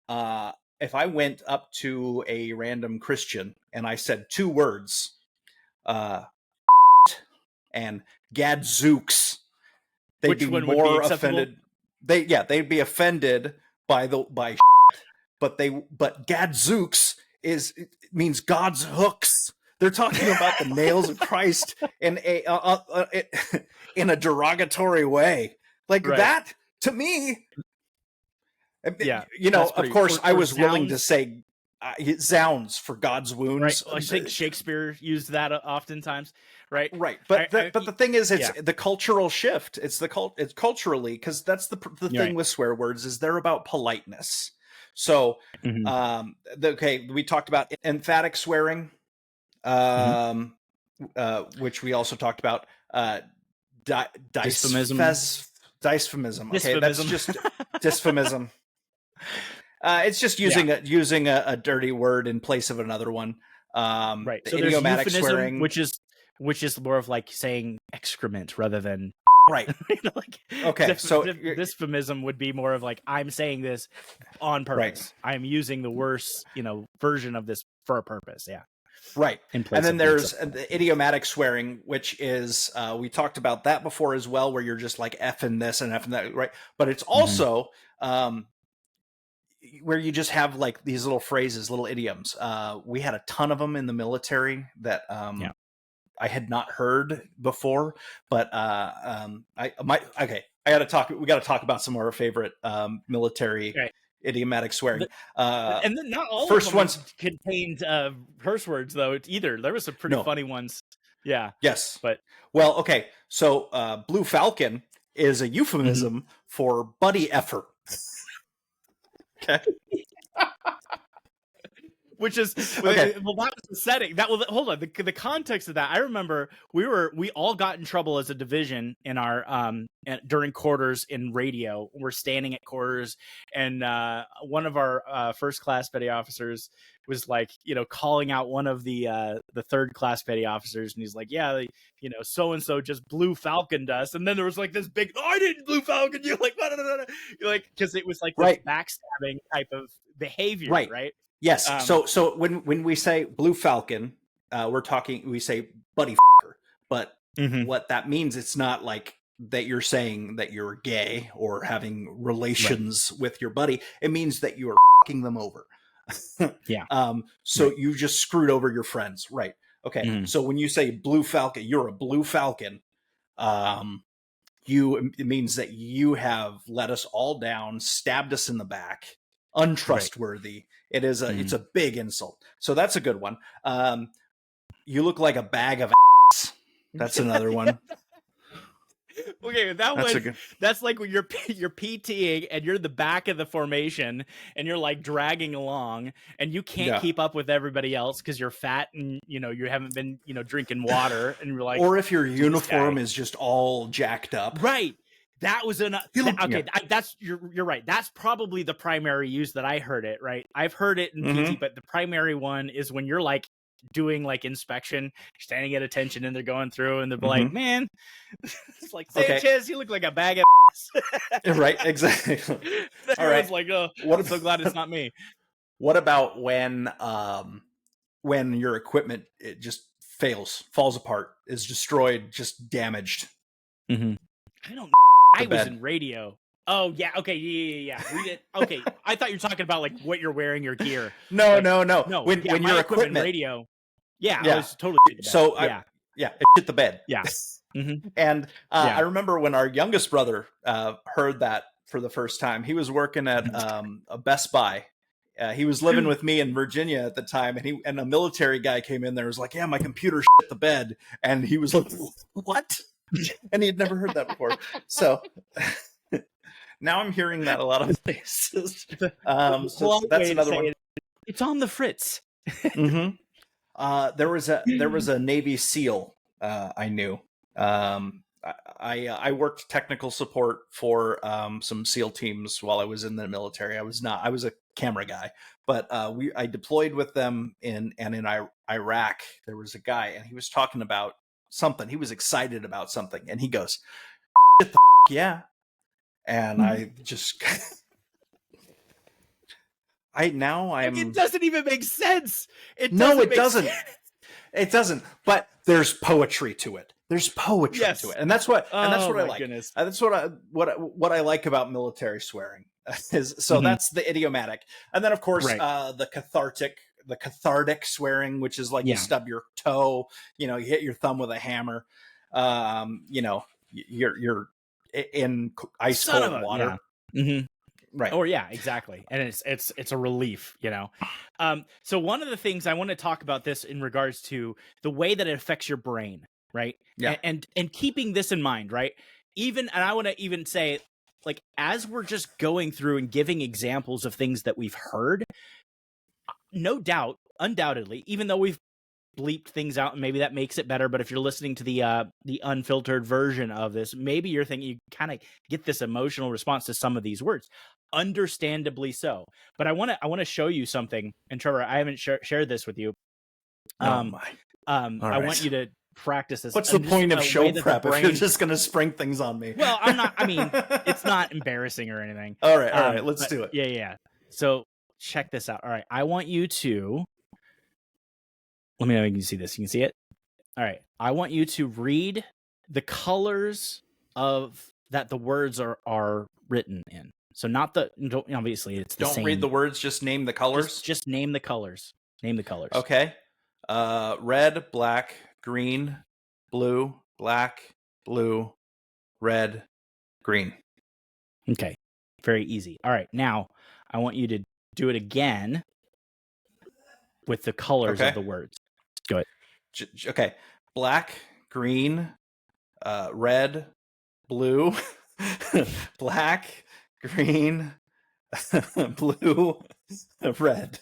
if I went up to a random Christian and I said two words, and gadzooks, they'd be more offended. They'd be offended by but gadzooks means God's hooks. They're talking about the nails of Christ in a derogatory way, like that. To me, of course, I was willing to say zounds for God's wounds. Right. I think Shakespeare used that oftentimes, right? Right. But the thing is, it's the cultural shift. It's culturally, because that's the thing with swear words, is they're about politeness. So, we talked about emphatic swearing, which we also talked about, dysphemism. Okay, that's just dysphemism. It's just using a dirty word in place of another one. Right. So idiomatic swearing, which is more of like saying excrement rather than right. Okay. Dysphemism would be more of like, I'm saying this on purpose. Right. I'm using the worst, version of this for a purpose. Yeah. Right. And then there's the idiomatic swearing, which is we talked about that before as well, where you're just like effing this and effing that, right? But it's also where you just have like these little phrases, little idioms. We had a ton of them in the military that I had not heard before, but we got to talk about some of our favorite military idiomatic swearing. And then not all first of them ones contained curse words though either. There was some pretty funny ones. Yeah. Yes. Okay. So Blue Falcon is a euphemism for buddy effort. Okay. Which is okay. Well, that was the setting. Hold on. The context of that. I remember we all got in trouble as a division in our during quarters in radio. We're standing at quarters, and one of our first class petty officers was like, calling out one of the third class petty officers, and he's like, so and so just Blue Falconed us, and then there was like this big, I didn't Blue Falcon you, like, you're like, because it was like this backstabbing type of behavior, right? Yes. So when we say Blue Falcon, we say buddy f***er, but what that means, it's not like that you're saying that you're gay or having relations with your buddy. It means that you are f***ing them over. You just screwed over your friends. Right. Okay. So when you say Blue Falcon, you're a Blue Falcon. It means that you have let us all down, stabbed us in the back, untrustworthy. It is it's a big insult. So that's a good one. You look like a bag of ass. That's another one. Okay, that's like when you're PTing and you're in the back of the formation and you're like dragging along and you can't keep up with everybody else because you're fat and you haven't been drinking water and you're like, or if your uniform is just all jacked up, right? That was you're right. That's probably the primary use that I heard it. Right, I've heard it in PT, but the primary one is when you're like doing like inspection, standing at attention, and they're going through, and they're like, "Man, it's like Sanchez, you look like a bag of ass." Right, exactly. All right, like, oh, I'm so glad it's not me. What about when your equipment it just falls apart, is destroyed, just damaged? I don't. I was in radio. Oh yeah, okay, yeah. We did. Okay, I thought you were talking about like what you're wearing, your gear. No. When your equipment radio. Yeah, I was totally. So it hit the bed. Yeah. And Yeah. I remember when our youngest brother heard that for the first time. He was working at a Best Buy. He was living with me in Virginia at the time, and a military guy came in there and was like, "Yeah, my computer shit the bed," and he was like, "What?" And he had never heard that before. So now I'm hearing that a lot of places. So that's another one. It's on the fritz. Mm-hmm. There was a Navy SEAL I knew. I worked technical support for some SEAL teams while I was in the military. I was a camera guy, but I deployed with them in Iraq. There was a guy, and he was talking about something. He was excited about something, and he goes, "Shit the yeah," and I just. It doesn't even make sense. It doesn't. But there's poetry to it. There's poetry to it, and that's what I like. Goodness. That's what I like about military swearing. That's the idiomatic, and then of course the cathartic swearing, which is like you stub your toe, you hit your thumb with a hammer, you're in ice cold water. Yeah. Mm-hmm. Right. Or exactly. And it's a relief, So one of the things I want to talk about this in regards to the way that it affects your brain, right? Yeah. And keeping this in mind, right? And I want to even say, like, as we're just going through and giving examples of things that we've heard, no doubt, undoubtedly, even though we've bleeped things out and maybe that makes it better, but if you're listening to the unfiltered version of this, maybe you're thinking you kind of get this emotional response to some of these words, understandably so. But I want to show you something, and Trevor, I haven't shared this with you. I want you to practice this. What's the point of show prep if you're just going to spring things on me? Well, I'm not. I mean, it's not embarrassing or anything. All right, let's do it. Yeah. So check this out. All right, I want you to. Let me know if you can see this. You can see it? All right. I want you to read the colors of that the words are written in. So obviously it's the same. Don't read the words, just name the colors? Just name the colors. Name the colors. Okay. Red, black, green, blue, black, blue, red, green. Okay. Very easy. All right. Now, I want you to do it again with the colors of the words. Go ahead. Okay. Black, green, red, blue, black, green, blue, red.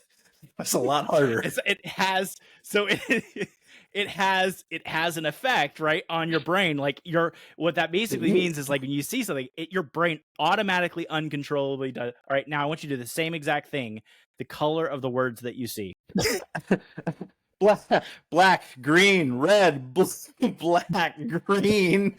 That's a lot harder. It has an effect, right, on your brain. Like what that basically means is, like, when you see something, your brain automatically, uncontrollably does. All right, now I want you to do the same exact thing. The color of the words that you see. Black, green, red, black, green,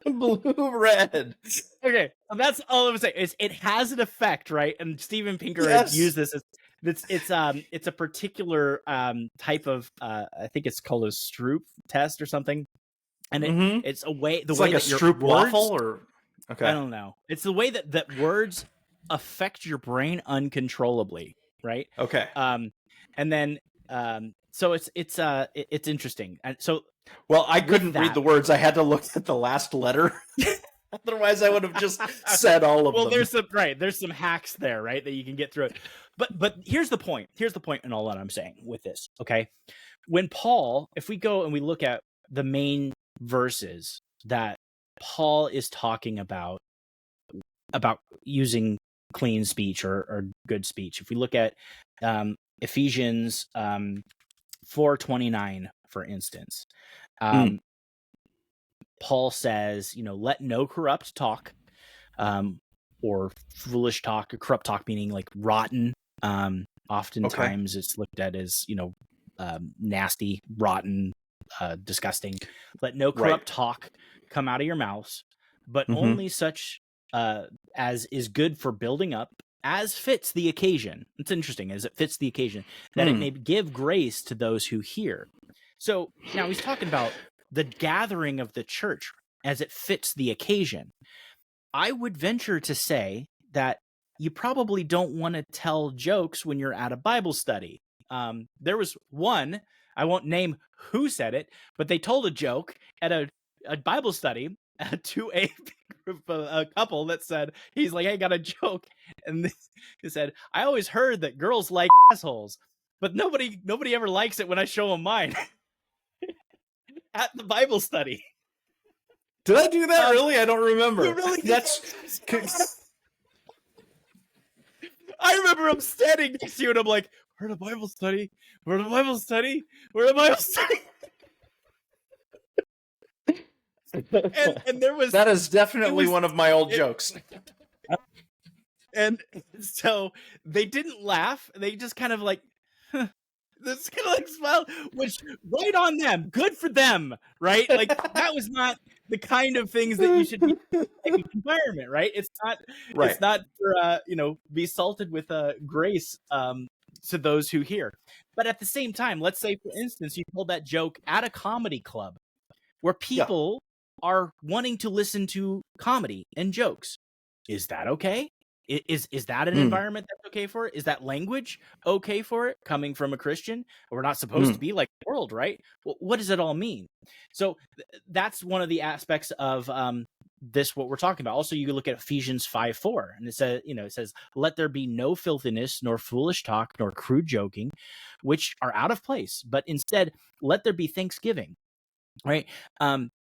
blue, red. Okay, that's all I'm saying. It has an effect, right? And Steven Pinker has used this. It's a particular type of I think it's called a Stroop test or something, and it's a way it's way like that a Stroop waffle, or I don't know. It's the way that words affect your brain uncontrollably, right? Okay. And then so it's interesting. And so, well, I couldn't read the words. I had to look at the last letter. Otherwise, I would have just said all of them. Well, there's some hacks there, right, that you can get through it. But here's the point. Here's the point in all that I'm saying with this. Okay, when Paul, if we go and we look at the main verses that Paul is talking about using clean speech or good speech, if we look at Ephesians 4:29, for instance, Paul says, let no corrupt talk or foolish talk, or corrupt talk meaning like rotten. Oftentimes it's looked at as, nasty, rotten, disgusting. Let no corrupt talk come out of your mouths, but only such as is good for building up, as fits the occasion. It's interesting, as it fits the occasion, that it may give grace to those who hear. So now he's talking about the gathering of the church as it fits the occasion. I would venture to say that you probably don't want to tell jokes when you're at a Bible study. There was one, I won't name who said it, but they told a joke at a Bible study to a a couple that said, he's like, hey, got a joke, and he said, I always heard that girls like assholes, but nobody ever likes it when I show them mine. At the Bible study. Did I do that? Really? I don't remember. You really did. That's. I remember I'm standing next to you and I'm like, we're at a Bible study. We're at a Bible study. We're at a Bible study. and there was... That is definitely one of my old jokes. And so they didn't laugh. They just kind of like, huh. This kind of like smile, which right on them. Good for them, right? Like that was not the kind of things that you should be in an environment, right? It's not Right. It's not for be salted with grace to those who hear. But at the same time, let's say for instance you told that joke at a comedy club where people are wanting to listen to comedy and jokes. Is that okay? Is that an environment that's okay for it? Is that language okay for it coming from a Christian? We're not supposed to be like the world, right? Well, what does it all mean? So that's one of the aspects of this, what we're talking about. Also, you look at Ephesians 5:4, and it says, let there be no filthiness, nor foolish talk, nor crude joking, which are out of place, but instead let there be thanksgiving, right?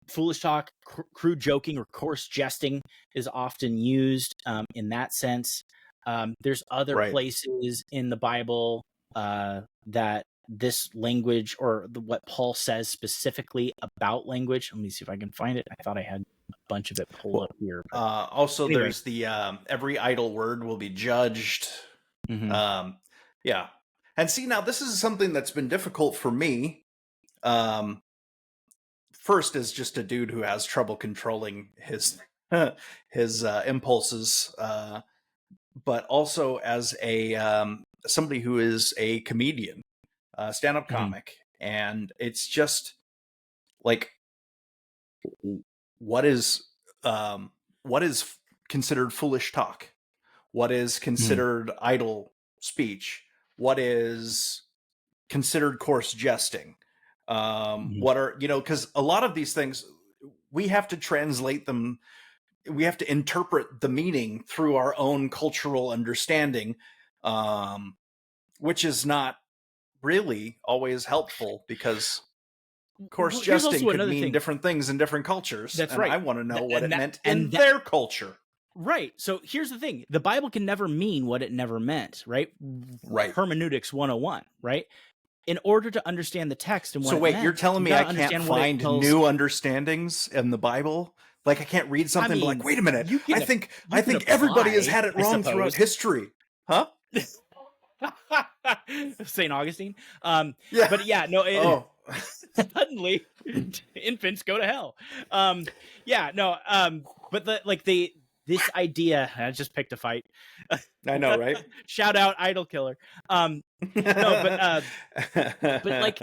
Foolish talk, crude joking, or coarse jesting is often used in that sense. There's other places in the Bible that this language, or what Paul says specifically about language. Let me see if I can find it. I thought I had a bunch of it pulled up here. Also, anyway. There's the every idle word will be judged. Mm-hmm. Yeah. And see, now this is something that's been difficult for me. First, as just a dude who has trouble controlling his impulses, but also as a somebody who is a comedian, stand-up comic, and it's just like, what is considered foolish talk? What is considered idle speech? What is considered coarse jesting? What are, because a lot of these things, we have to translate them. We have to interpret the meaning through our own cultural understanding, which is not really always helpful, because coarse jesting could mean different things in different cultures. That's right. I want to know what it meant in their culture. Right. So here's the thing. The Bible can never mean what it never meant, right? Right. Hermeneutics 101, right? In order to understand the text and what so wait, it meant, you're telling me I can't find new understandings in the Bible? Like I can't read something like, wait a minute, I think everybody has had it wrong throughout history. Huh? St. Augustine. Yeah. But yeah, no, suddenly infants go to hell. But this idea, I just picked a fight. I know, right? Shout out Idol Killer. But like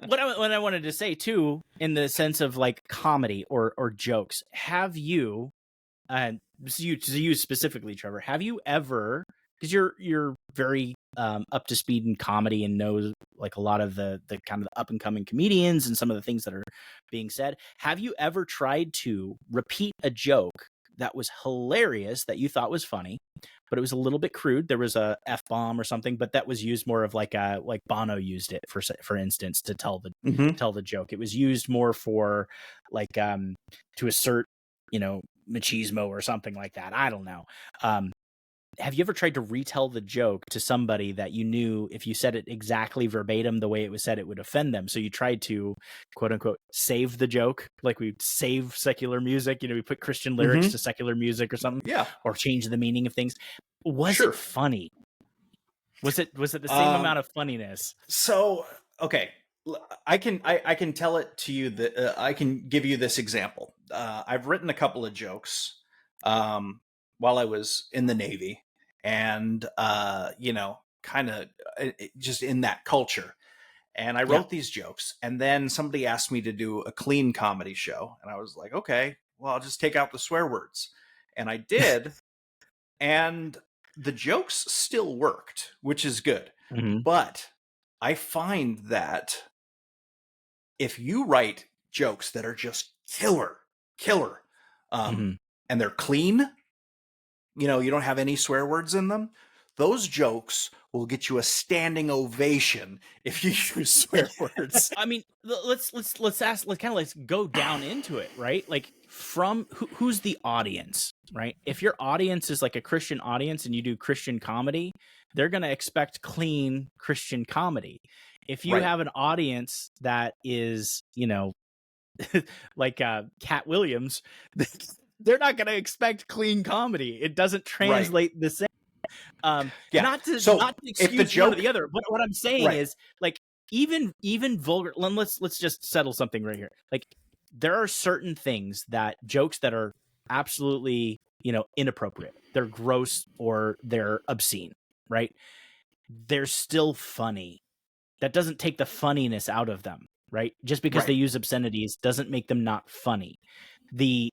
what I wanted to say too, in the sense of like comedy or jokes, have you, to you specifically, Trevor, have you ever, because you're very up to speed in comedy and knows like a lot of the kind of the up and coming comedians and some of the things that are being said, have you ever tried to repeat a joke that was hilarious, that you thought was funny, but it was a little bit crude? There was a F-bomb or something, but that was used more of like Bono used it for instance to tell the joke. It was used more for like to assert machismo or something like that. I don't know. Have you ever tried to retell the joke to somebody that you knew if you said it exactly verbatim the way it was said, it would offend them? So you tried to, quote unquote, save the joke, like we save secular music. We put Christian lyrics to secular music or something, or change the meaning of things. Was it funny? Was it the same amount of funniness? So, okay, I can tell it to you that I can give you this example. I've written a couple of jokes while I was in the Navy, and kind of just in that culture. And I wrote these jokes, and then somebody asked me to do a clean comedy show, and I was like, okay, well, I'll just take out the swear words. And I did, and the jokes still worked, which is good. But I find that if you write jokes that are just killer. Mhm. And they're clean. You know, you don't have any swear words in them. Those jokes will get you a standing ovation if you use swear words. I mean, let's go down into it, right? Like, from who's the audience, right? If your audience is like a Christian audience and you do Christian comedy, they're going to expect clean Christian comedy. If you Right. have an audience that is, you know, like Cat Williams, they're not going to expect clean comedy. It doesn't translate the same. Yeah. Not to So not to if the excuse one or joke, the other, but what I'm saying Right. is, like, even vulgar. Let's just settle something right here. Like, there are certain things, that jokes that are absolutely, you know, inappropriate. They're gross or they're obscene, right? They're still funny. That doesn't take the funniness out of them, right? Just because they Right. use obscenities doesn't make them not funny. The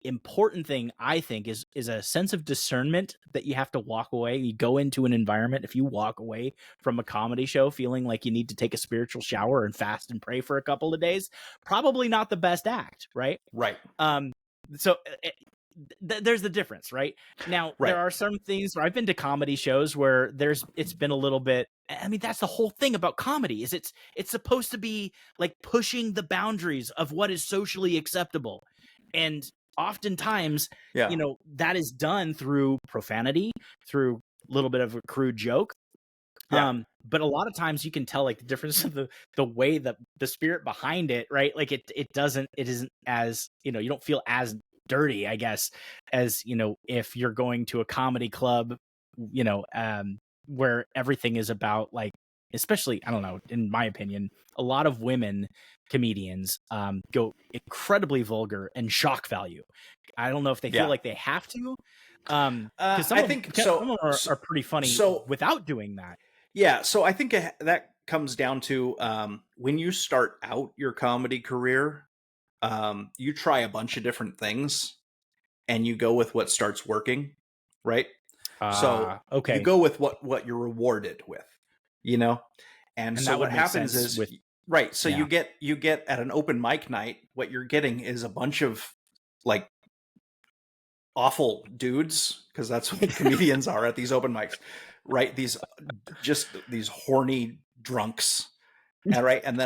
important thing, I think, is a sense of discernment that you have to walk away. You go into an environment, if you walk away from a comedy show feeling like you need to take a spiritual shower and fast and pray for a couple of days, probably not the best act, right? Right. So there's the difference, right? Now, Right. there are some things where I've been to comedy shows where it's been a little bit. I mean, that's the whole thing about comedy, is it's supposed to be like pushing the boundaries of what is socially acceptable, and oftentimes, Yeah. you know, that is done through profanity, through a little bit of a crude joke. Yeah. But a lot of times you can tell, like, the difference of the way that the spirit behind it, right? Like, it isn't as, you know, you don't feel as dirty, I guess, as, you know, if you're going to a comedy club, you know, where everything is about, like, especially, I don't know, in my opinion, a lot of women comedians go incredibly vulgar and shock value. I don't know if they feel Yeah. like they have to, because I think some of them are pretty funny so without doing that. Yeah, so I think that comes down to when you start out your comedy career, you try a bunch of different things and you go with what starts working, right? So you Okay. go with what you're rewarded with, you know? And And so that would what make happens sense is, with, right, so yeah. you get at an open mic night, what you're getting is a bunch of like awful dudes, because that's what comedians are at these open mics, right? These horny drunks, and right, and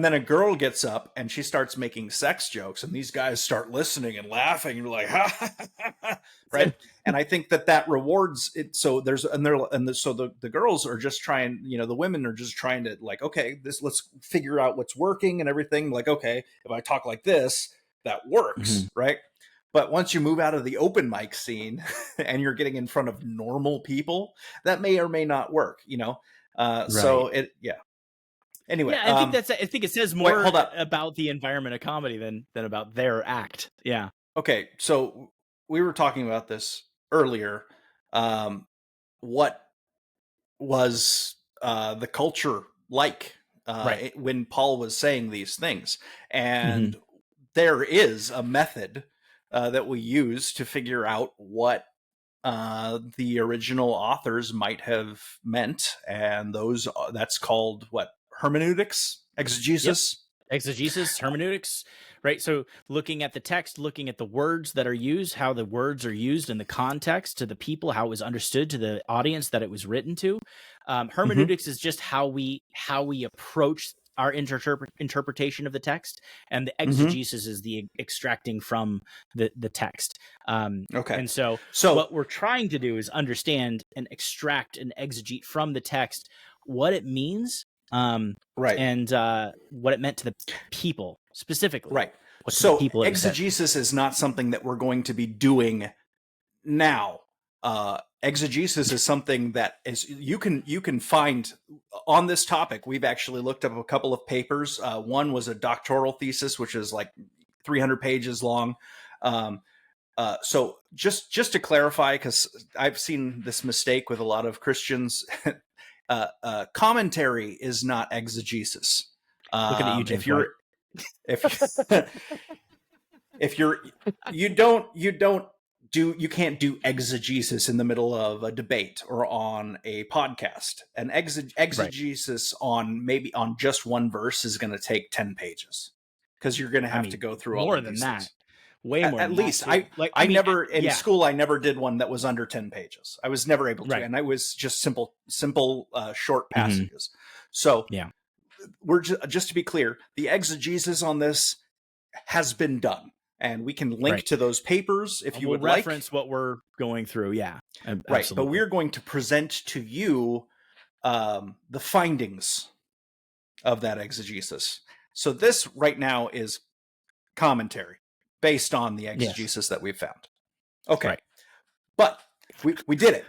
then a girl gets up and she starts making sex jokes, and these guys start listening and laughing, and you're like, ha, ha, ha, ha, right? And I think that rewards it. So the girls are just trying, you know, the women are just trying to, like, okay, let's figure out what's working and everything. Like, okay, if I talk like this, that works, right? But once you move out of the open mic scene and you're getting in front of normal people, that may or may not work, you know? So Right. yeah. Anyway, Yeah, I think it says wait, more hold up. about the environment of comedy than about their act. Yeah. Okay, so we were talking about this earlier. What was the culture like Right. when Paul was saying these things? And Mhm. there is a method that we use to figure out what the original authors might have meant, and that's called what? Hermeneutics, Yep. exegesis. Exegesis, hermeneutics, right? So looking at the text, looking at the words that are used, how the words are used in the context to the people, how it was understood to the audience that it was written to. Hermeneutics is just how we approach our interpretation of the text, and the exegesis is the extracting from the text. Okay, And so what we're trying to do is understand and extract and exegete from the text what it means, right, and what it meant to the people specifically. right. What to the So people it was said. exegesis is not something that we're going to be doing now. Exegesis is something that is you can find on this topic. We've actually looked up a couple of papers. One was a doctoral thesis, which is like 300 pages long. So just to clarify, because I've seen this mistake with a lot of Christians, commentary is not exegesis. Looking at you, James White. If you can't do exegesis in the middle of a debate or on a podcast. An exegesis on maybe on just one verse is going to take 10 pages. because you're going to I have mean, to go through all more of than these that. things. Way more At than least that, too. I mean, never in yeah. school, I never did one that was under 10 pages. I was never able to. Right. And I was just simple, short Mhm. passages. So Yeah. we're just to be clear, the exegesis on this has been done, and we can link Right. to those papers if And you we'll would like. reference what we're going through. Yeah. Right. Absolutely. But we're going to present to you the findings of that exegesis. So this right now is commentary based on the exegesis that we've found. Okay. Right. But we did it.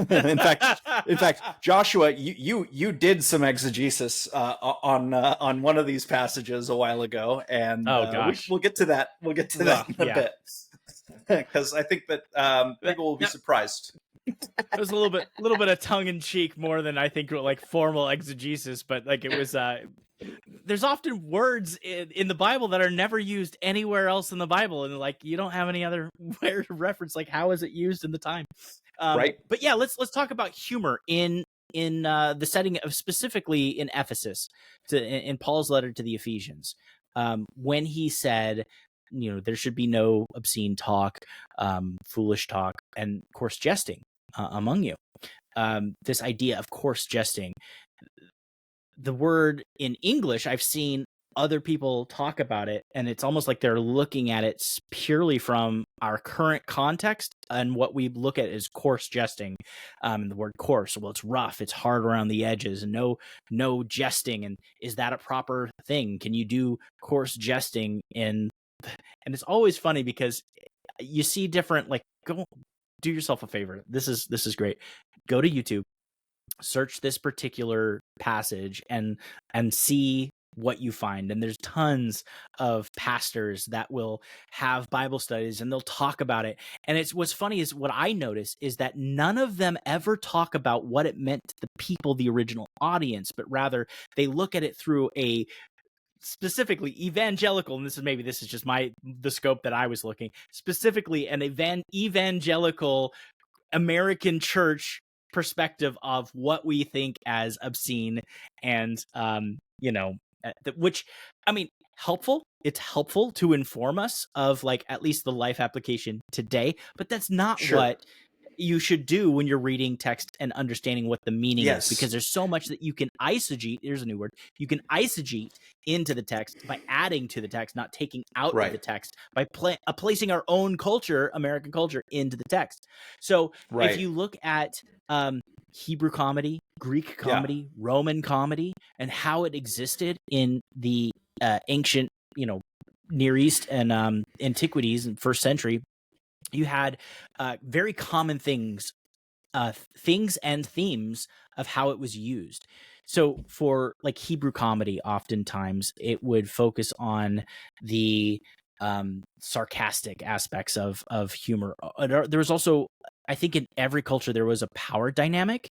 in fact, Joshua, you did some exegesis on one of these passages a while ago, and gosh. we'll get to that. We'll get to that in a Yeah. bit, because I think that people will be surprised. It was a little bit of tongue in cheek more than I think like formal exegesis, but like it was. There's often words in the Bible that are never used anywhere else in the Bible, and like you don't have any other where to reference. Like how is it used in the time? Right. But yeah, let's talk about humor in the setting of specifically in Ephesus, in Paul's letter to the Ephesians, when he said, there should be no obscene talk, foolish talk, and coarse jesting among you. This idea of coarse jesting, the word in English, I've seen other people talk about it, and it's almost like they're looking at it purely from our current context and what we look at as coarse jesting. The word coarse, well, it's rough, it's hard around the edges, and no jesting. And is that a proper thing? Can you do coarse jesting and it's always funny because you see different, like, go do yourself a favor. This is great. Go to YouTube, search this particular passage and see what you find. And there's tons of pastors that will have Bible studies and they'll talk about it. And it's what's funny is what I notice is that none of them ever talk about what it meant to the people, the original audience, but rather they look at it through a specifically evangelical, and this is just the scope that I was looking, specifically an evangelical American church perspective of what we think as obscene and which, I mean, helpful. It's helpful to inform us of like at least the life application today, but that's not what you should do when you're reading text and understanding what the meaning is, because there's so much that you can eisegete. Here's a new word. You can eisegete into the text by adding to the text, not taking out of the text, by placing our own culture, American culture, into the text. So if you look at Hebrew comedy, Greek comedy, Roman comedy, and how it existed in the ancient, Near East and antiquities in first century, you had very common things and themes of how it was used. So for like Hebrew comedy, oftentimes it would focus on the sarcastic aspects of humor. There was also, I think in every culture, there was a power dynamic.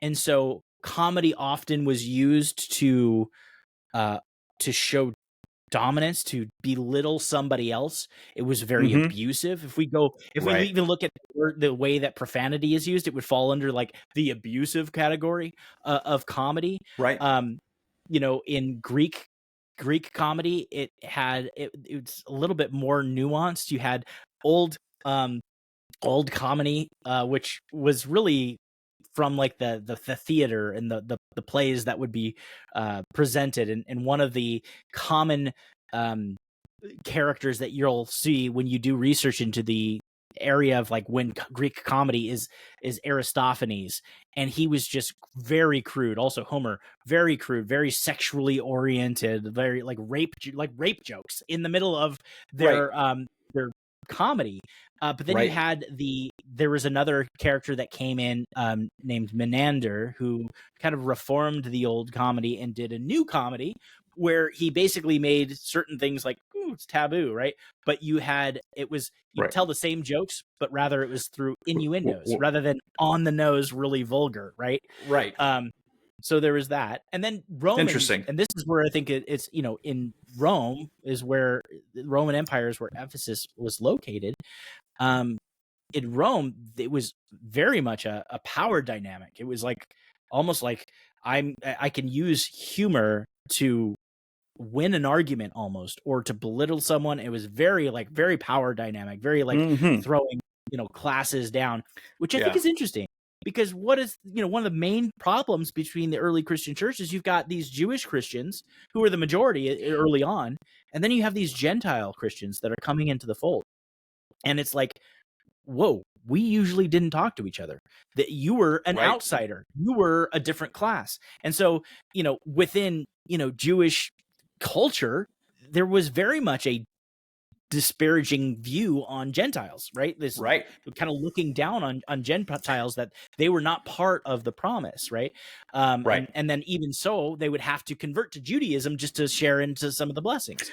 And so comedy often was used to show dominance, to belittle somebody else. It was very abusive. If we even look at the way that profanity is used, it would fall under like the abusive category of comedy. Right. In Greek comedy, it's a little bit more nuanced. You had old comedy, which was really from like the theater and the plays that would be presented, and one of the common characters that you'll see when you do research into the area of like when Greek comedy is Aristophanes, and he was just very crude. Also Homer, very crude, very sexually oriented, very like rape jokes in the middle of their comedy. But then you had there was another character that came in named Menander, who kind of reformed the old comedy and did a new comedy where he basically made certain things like, it's taboo, right? But you tell the same jokes, but rather it was through innuendos rather than on the nose, really vulgar, right? Right. So there was that. And then Romans, Interesting. and this is where I think it's, in Rome is where the Roman Empire is where Ephesus was located. In Rome, it was very much a power dynamic. It was like almost like I can use humor to win an argument almost, or to belittle someone. It was very power dynamic, very throwing, classes down, which I think is interesting. Because what is, one of the main problems between the early Christian churches, you've got these Jewish Christians who are the majority early on, and then you have these Gentile Christians that are coming into the fold. And it's like, whoa, we usually didn't talk to each other. That you were an outsider. You were a different class. And so, within, Jewish culture, there was very much a disparaging view on Gentiles, right? This kind of looking down on Gentiles, that they were not part of the promise, right? And then even so, they would have to convert to Judaism just to share into some of the blessings,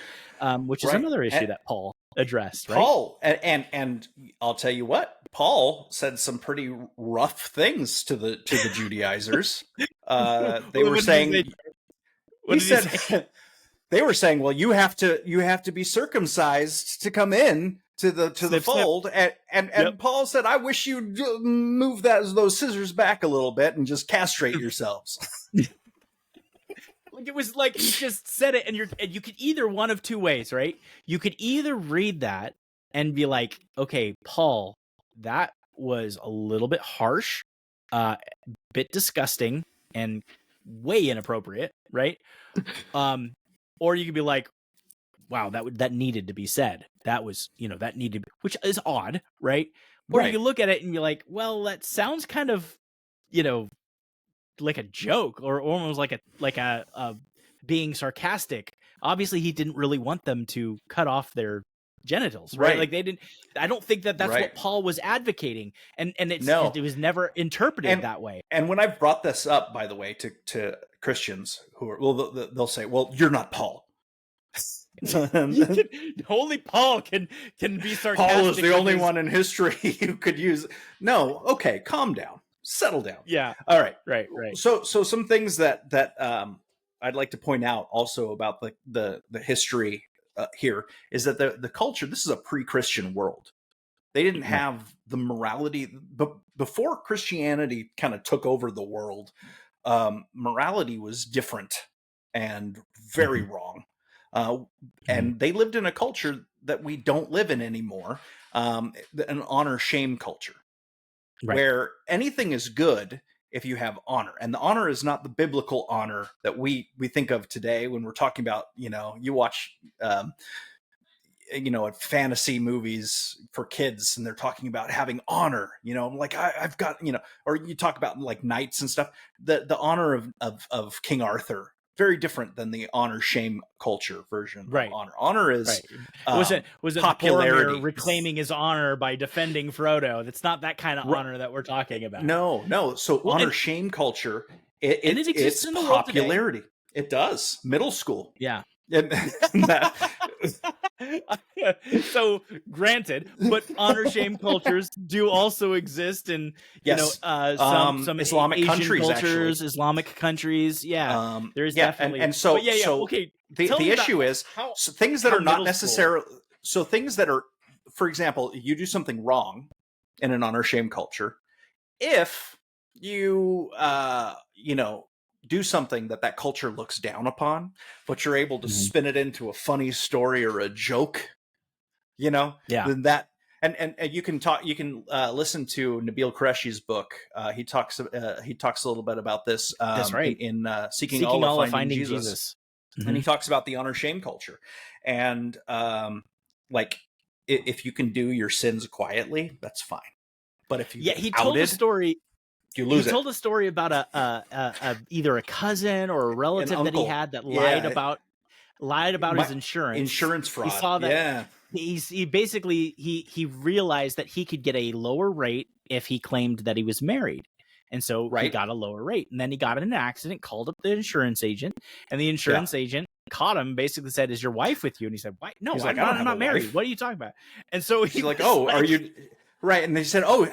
which is another issue that Paul addressed, right? Paul, and I'll tell you what, Paul said some pretty rough things to the Judaizers. They were saying, he said, they were saying, well, you have to be circumcised to come in to the fold, and Paul said, I wish you'd move those scissors back a little bit and just castrate yourselves. It was like he just said it, and you could either one of two ways, right? You could either read that and be like, okay, Paul, that was a little bit harsh, bit disgusting, and way inappropriate, right? Or you could be like, wow, that needed to be said. That was, that needed, which is odd, right? Or you can look at it and be like, well, that sounds kind of, like a joke, or almost like a being sarcastic. Obviously, he didn't really want them to cut off their genitals, right? Like they didn't. I don't think that's what Paul was advocating, and it was never interpreted that way. And when I've brought this up, by the way, to Christians who are, they'll say, "Well, you're not Paul." Only Paul can be sarcastic. Paul is the only one in history who could use. No, okay, calm down, settle down. Yeah. All right. Right. So some things that I'd like to point out also about the history here is that the culture. This is a pre-Christian world. They didn't have the morality, but before Christianity kind of took over the world, morality was different and very wrong. And they lived in a culture that we don't live in anymore, an honor-shame culture, where anything is good if you have honor. And the honor is not the biblical honor that we think of today when we're talking about, you watch, fantasy movies for kids, and they're talking about having honor, like I've got, or you talk about like knights and stuff, the honor of King Arthur, very different than the honor shame culture version of honor. Honor is was it popularity, Boromir reclaiming his honor by defending Frodo? That's not that kind of honor that we're talking about. No. So honor shame culture, it's in the popularity. World today. It does. Middle school. Yeah. So granted, but honor shame cultures do also exist in some Islamic Asian countries, cultures, actually. Islamic countries. There's definitely, and so okay. The issue is things that are not necessarily so things that are, for example, you do something wrong in an honor shame culture. If you do something that culture looks down upon, but you're able to spin it into a funny story or a joke, then that, and you can listen to Nabil Qureshi's book. He talks a little bit about this. That's right. In Seeking Allah, Finding Jesus. And he talks about the honor shame culture, and if you can do your sins quietly, that's fine. But if you he told a story. You lose told a story about a either a cousin or a relative that he had that lied about his insurance fraud. He saw that. He basically realized that he could get a lower rate if he claimed that he was married. And so he got a lower rate. And then he got in an accident, called up the insurance agent, and the insurance agent caught him, basically said, "Is your wife with you?" And he said, "Why? No, I'm not married. What are you talking about?" And so he's like, "Oh, are you?" Right, and they said, "Oh,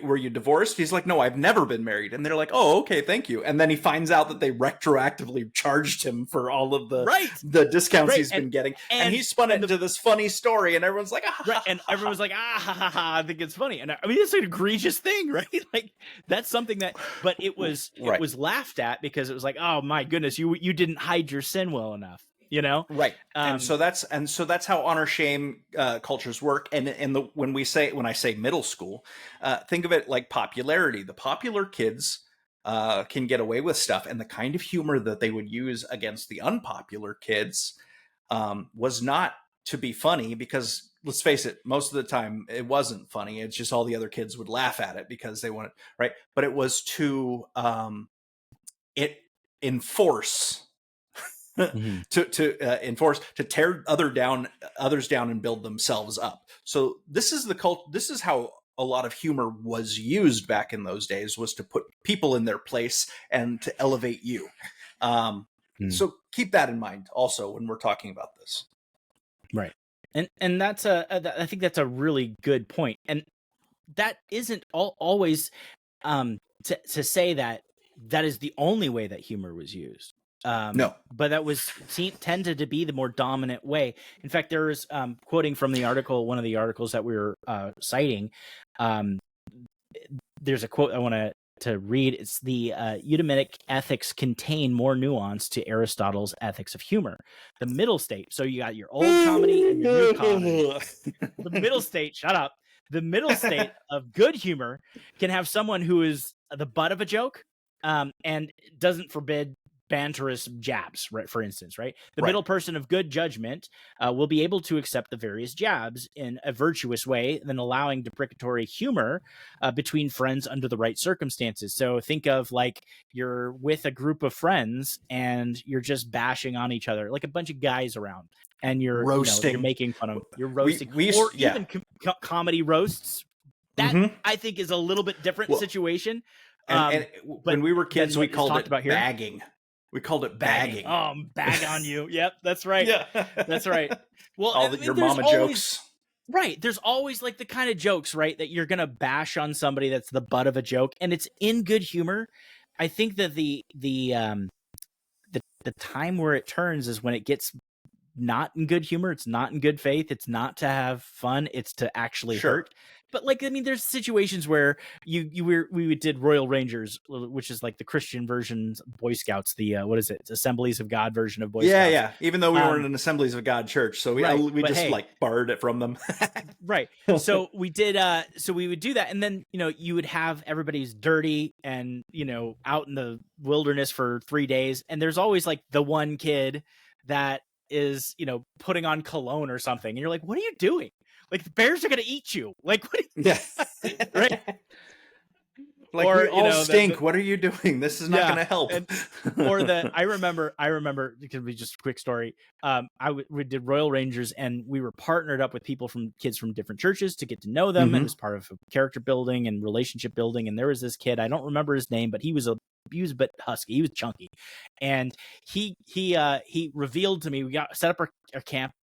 were you divorced?" He's like, "No, I've never been married." And they're like, "Oh, okay, thank you." And then he finds out that they retroactively charged him for all of the discounts he's been getting, and he spun it into this funny story, and everyone's like, "Ah!" And everyone's like, "Ah, ha, ha, ha, I think it's funny." And I mean, it's an egregious thing, right? Like that's something that, but it was laughed at because it was like, "Oh my goodness, you didn't hide your sin well enough." You know, right? And so that's how honor shame cultures work. And when I say middle school, think of it like popularity. The popular kids can get away with stuff, and the kind of humor that they would use against the unpopular kids was not to be funny, because let's face it, most of the time it wasn't funny. It's just all the other kids would laugh at it because they wanted, right? But it was to enforce. to enforce, to tear others down and build themselves up. So this is how a lot of humor was used back in those days, was to put people in their place and to elevate you. So keep that in mind also when we're talking about this. Right. And that's I think that's a really good point. And that isn't always to say that is the only way that humor was used. No, but that was tended to be the more dominant way. In fact, there's quoting from the article, one of the articles that we were citing. There's a quote I want to read. It's the idiomatic ethics contain more nuance to Aristotle's ethics of humor. The middle state. So you got your old comedy and your new comedy. The middle state. Shut up. The middle state of good humor can have someone who is the butt of a joke, and doesn't forbid banterous jabs, right? For instance, right? The middle person of good judgment will be able to accept the various jabs in a virtuous way, then allowing deprecatory humor between friends under the right circumstances. So think of like you're with a group of friends and you're just bashing on each other, like a bunch of guys around, and you're roasting, you're making fun of, you're roasting, even comedy roasts. That I think is a little bit different situation. And when we were kids, we called it bagging. We called it bagging. Oh, bag on you. Yep, that's right. Yeah. That's right. Well, your mama jokes. Right. There's always like the kind of jokes, right, that you're going to bash on somebody that's the butt of a joke, and it's in good humor. I think that the time where it turns is when it gets not in good humor. It's not in good faith. It's not to have fun. It's to actually hurt. But like, I mean, there's situations where we did Royal Rangers, which is like the Christian version, Boy Scouts, the Assemblies of God version of Boy Scouts. Yeah. Even though we weren't an Assemblies of God church, so we just borrowed it from them. Right. So we did. So we would do that, and then you would have everybody's dirty and out in the wilderness for 3 days, and there's always like the one kid that is putting on cologne or something, and you're like, what are you doing? Like, the bears are gonna eat you. Like, what right? Like, or, we all stink. What are you doing? This is not gonna help. I remember, it could be just a quick story. We did Royal Rangers, and we were partnered up with kids from different churches to get to know them, and it was part of character building and relationship building. And there was this kid, I don't remember his name, but he was a bit husky. He was chunky, and he revealed to me. We set up our camp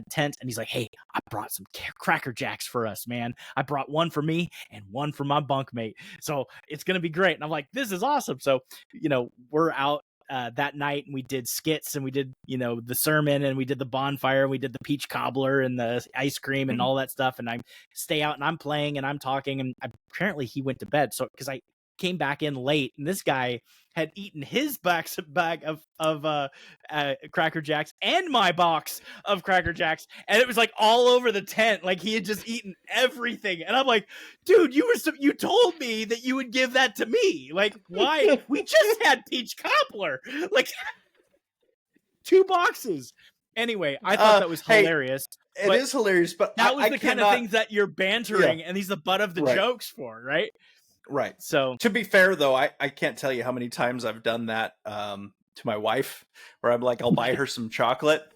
tent, and he's like, "Hey, I brought some Cracker Jacks for us, man. I brought one for me and one for my bunkmate. So it's gonna be great." And I'm like, "This is awesome." So we're out that night, and we did skits, and we did the sermon, and we did the bonfire, and we did the peach cobbler and the ice cream and all that stuff. And I stay out, and I'm playing, and I'm talking, and apparently he went to bed. So because I came back in late, and this guy had eaten his bag of Cracker Jacks and my box of Cracker Jacks, and it was like all over the tent. Like, he had just eaten everything, and I'm like, dude, you told me that you would give that to me. Like, why? We just had peach cobbler, like 2 boxes. Anyway, I thought that was hilarious. It is hilarious, but that was the kind of things that you're bantering, and he's the butt of the jokes for, right? Right. So, to be fair, though, I can't tell you how many times I've done that to my wife, where I'm like, I'll buy her some chocolate,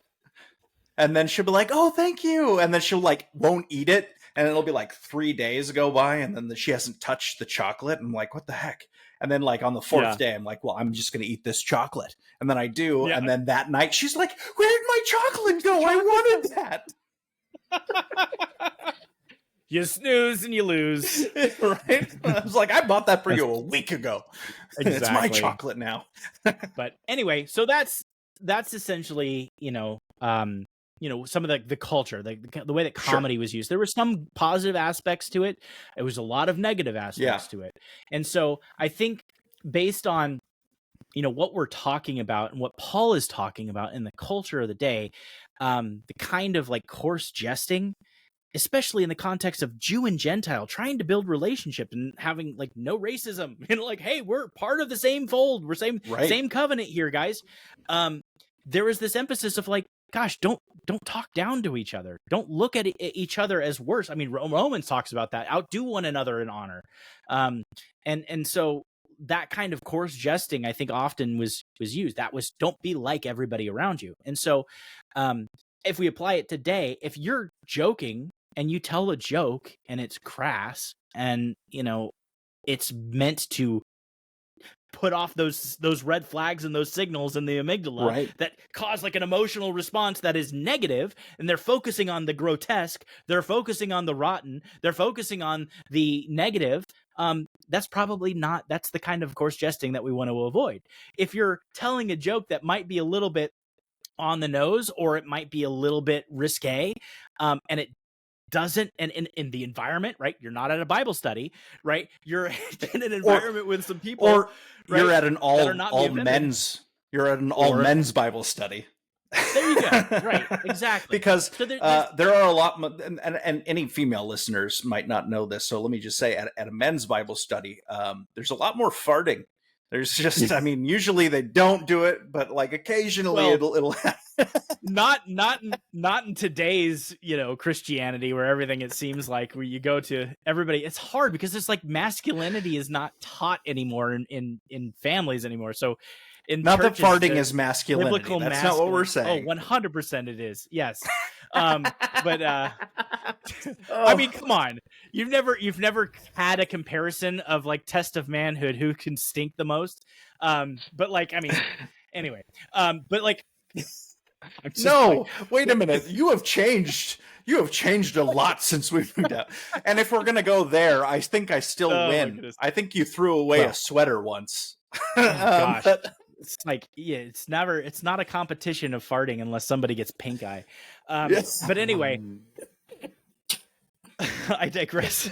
and then she'll be like, "Oh, thank you," and then she'll won't eat it, and it'll be like 3 days go by, and then she hasn't touched the chocolate. I'm like, what the heck? And then on the 4th day, I'm like, well, I'm just gonna eat this chocolate, and then I do, and then that night she's like, "Where'd my chocolate go? I wanted that." You snooze and you lose. Right? I was like, I bought that for you a week ago. It's my Exactly. chocolate now. But anyway, so that's essentially, some of the culture, the way that comedy was used. There were some positive aspects to it. It was a lot of negative aspects to it. And so I think based on, what we're talking about and what Paul is talking about in the culture of the day, the kind of like coarse jesting, especially in the context of Jew and Gentile trying to build relationship and having like no racism and like, hey, we're part of the same fold. We're same covenant here, guys. There was this emphasis of like, gosh, don't talk down to each other. Don't look at each other as worse. I mean, Romans talks about that. Outdo one another in honor. And so that kind of coarse jesting, I think, often was used. That was, don't be like everybody around you. And so if we apply it today, if you're joking and you tell a joke and it's crass and, it's meant to put off those red flags and those signals in the amygdala that cause like an emotional response that is negative, and they're focusing on the grotesque, they're focusing on the rotten, they're focusing on the negative, that's probably not, that's the kind of coarse jesting that we want to avoid. If you're telling a joke that might be a little bit on the nose, or it might be a little bit risque, and it doesn't, and in the environment, right? You're not at a Bible study, right? You're in an environment with some people, or right, you're at an all men's Bible study. There you go. Right, exactly. Because so there are a lot, and any female listeners might not know this, so let me just say, at a men's Bible study, there's a lot more farting. There's just, I mean, usually they don't do it, but like occasionally it'll not in today's, Christianity, where everything, it seems like, where you go to everybody, it's hard because it's like masculinity is not taught anymore in families anymore. So in not churches, that farting is masculinity. That's not what we're saying. Oh, 100% it is. Yes. But I mean, come on. You've never had a comparison of like test of manhood, who can stink the most. But like, I mean, anyway, but like, no, wait a minute. You have changed a lot since we moved out. And if we're going to go there, I think I still win. I think you threw away a sweater once. Gosh. It's like, it's not a competition of farting unless somebody gets pink eye. But anyway, I digress.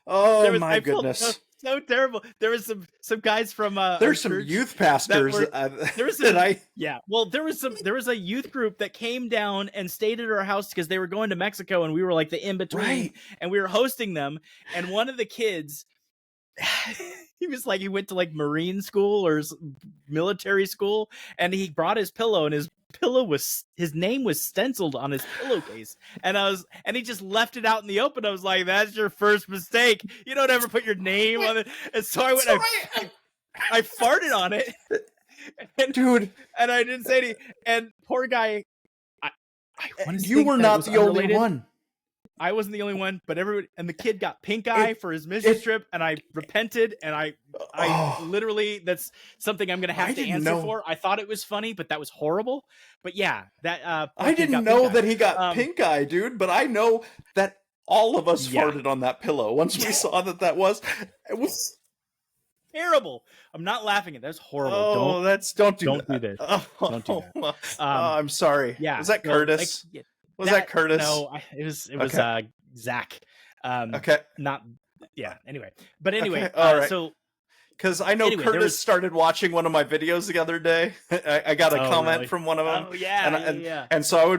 My goodness. So terrible. There was some guys from there's some youth pastors there was a youth group that came down and stayed at our house because they were going to Mexico, and we were like the in between, and we were hosting them. And one of the kids, he went to like Marine school or military school, and he brought his pillow, and his name was stenciled on his pillowcase, and he just left it out in the open. I was like, that's your first mistake. You don't ever put your name on it. And so I went, I farted on it, and I didn't say anything. And poor guy, you were not the only one. I wasn't the only one, but everybody, and the kid got pink eye for his mission trip, and I repented, and I literally, that's something I'm going to have to answer for. I thought it was funny, but that was horrible. But yeah, that I didn't know that he got pink eye, dude. But I know that all of us farted on that pillow once we saw that was. It was terrible. I'm not laughing at that. That's horrible. Oh, don't do this. Don't do that. I'm sorry. Yeah, was that Curtis? Was that Curtis? No, it was Zach. Okay. Not. Yeah. Anyway, but anyway, okay. All right. So because I know Curtis started watching one of my videos the other day. I got a comment from one of them. Oh yeah, and so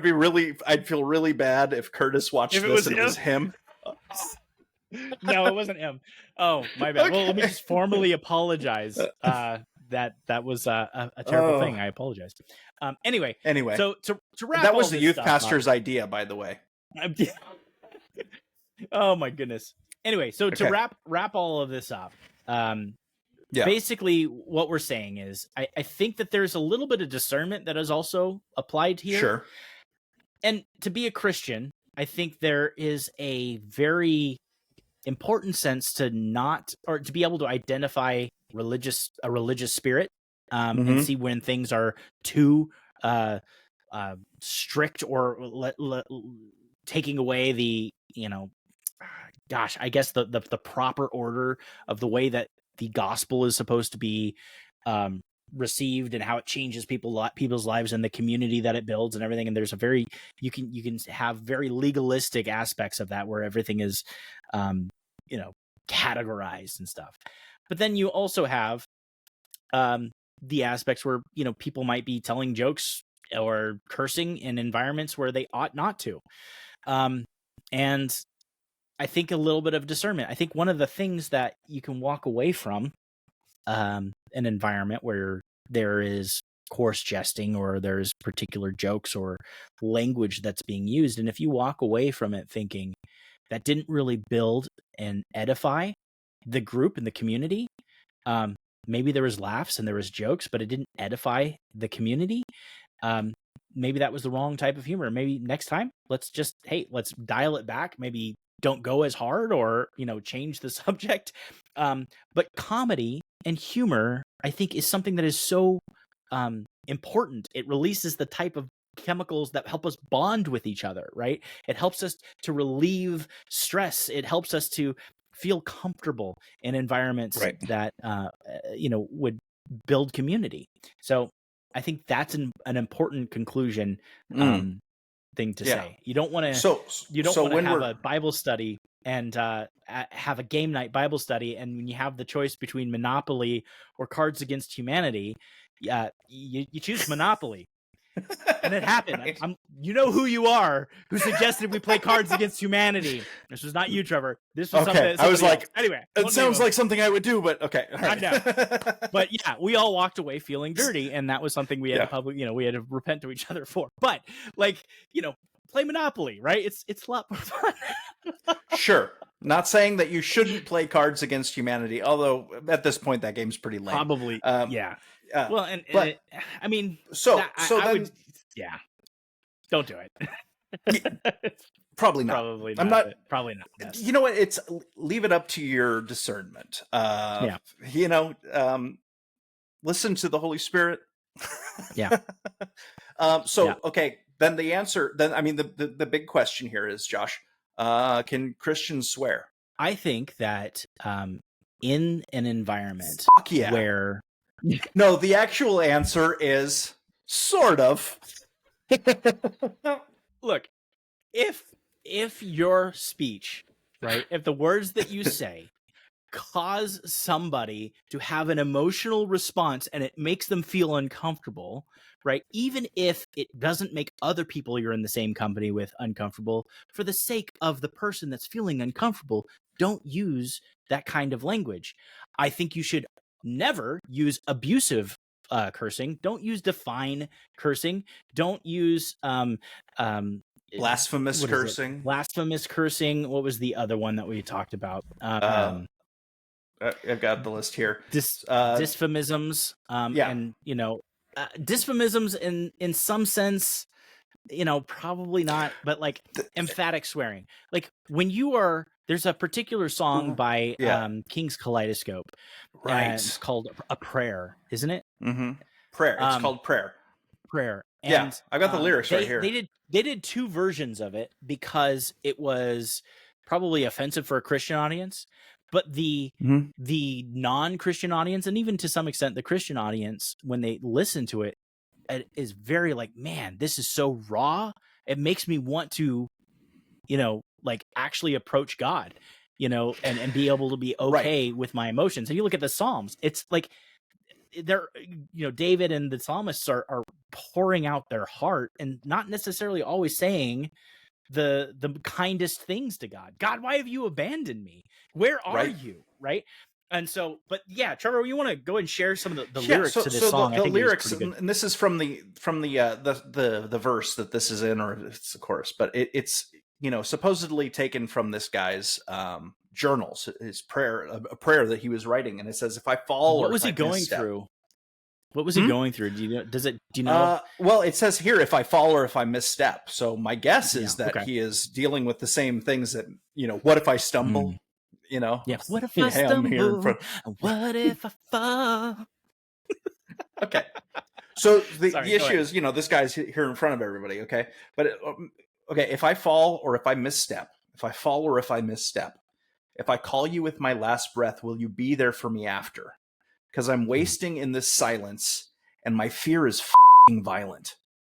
I'd feel really bad if Curtis watched this and it was him. No, it wasn't him. Oh, my bad. Okay. Well, let me just formally apologize. That was a terrible thing. I apologize. Anyway, so to wrap, that was the youth pastor's idea, by the way. Oh my goodness. Anyway, so to wrap all of this up, basically what we're saying is, I think that there's a little bit of discernment that is also applied here. Sure. And to be a Christian, I think there is a very important sense to be able to identify a religious spirit, and see when things are too strict or taking away the gosh, I guess the proper order of the way that the gospel is supposed to be received and how it changes people's lives and the community that it builds and everything. And there's a very, you can have very legalistic aspects of that where everything is, categorized and stuff. But then you also have the aspects where, people might be telling jokes or cursing in environments where they ought not to. And I think a little bit of discernment. I think one of the things that you can walk away from an environment where there is coarse jesting or there's particular jokes or language that's being used, and if you walk away from it thinking that didn't really build and edify the group and the community, maybe there was laughs and there was jokes, but it didn't edify the community. Maybe that was the wrong type of humor. Maybe next time, let's dial it back. Maybe don't go as hard or, change the subject. But comedy and humor, I think, is something that is so important. It releases the type of chemicals that help us bond with each other, right? It helps us to relieve stress. It helps us to feel comfortable in environments that, would build community. So I think that's an important conclusion thing to say. You don't want to have a Bible study and have a game night Bible study, and when you have the choice between Monopoly or Cards Against Humanity, you choose Monopoly. And it happened. Right. You know who you are, who suggested we play Cards Against Humanity. This was not you, Trevor. This was something. I was like, anyway, it sounds like something I would do, but okay. All right. I know. But yeah, we all walked away feeling dirty, and that was something we had to we had to repent to each other for. But play Monopoly, right? It's a lot more fun. Sure. Not saying that you shouldn't play Cards Against Humanity, although at this point that game's pretty lame. Probably, yeah. Well, I mean, don't do it. Probably not. Probably not. Probably not. Yes. You know what? It's leave it up to your discernment. Listen to the Holy Spirit. Yeah. Okay. Then the answer. Then I mean, the big question here is, Josh, can Christians swear? I think that in an environment where no, the actual answer is sort of. Look, if your speech, right, if the words that you say cause somebody to have an emotional response and it makes them feel uncomfortable, right, even if it doesn't make other people you're in the same company with uncomfortable, for the sake of the person that's feeling uncomfortable, don't use that kind of language. I think you should never use abusive cursing. Don't use define cursing. Don't use blasphemous cursing. Blasphemous cursing. What was the other one that we talked about? I've got the list here. Dysphemisms. And dysphemisms in some sense, probably not, but like emphatic swearing. Like when there's a particular song by King's Kaleidoscope. Right. It's called A Prayer, isn't it? Mm-hmm. Prayer. It's called Prayer. Prayer. And, I got the lyrics right here. They did two versions of it because it was probably offensive for a Christian audience, but the non-Christian audience, and even to some extent the Christian audience, when they listen to it, it is very like, man, this is so raw. It makes me want to, actually approach God, and be able to be okay with my emotions. And you look at the Psalms, it's like they're, David and the psalmists are pouring out their heart and not necessarily always saying the kindest things to God. God, why have you abandoned me? Where are you? Right. And so, but yeah, Trevor, you want to go and share some of the lyrics to this song? The lyrics, and this is from the verse that this is in, or it's the chorus, but it's supposedly taken from this guy's journals, his prayer, a prayer that he was writing, and it says, "If I fall, what was he going through? What was he going through? Do you know? Do you know? Well, it says here, if I fall or if I misstep. So my guess is that he is dealing with the same things that, what if I stumble? What if I stumble? What if I fall? Okay. So the issue is, this guy's here in front of everybody. Okay. But if I fall or if I misstep, If I call you with my last breath, will you be there for me after? Because I'm wasting in this silence, and my fear is f***ing violent.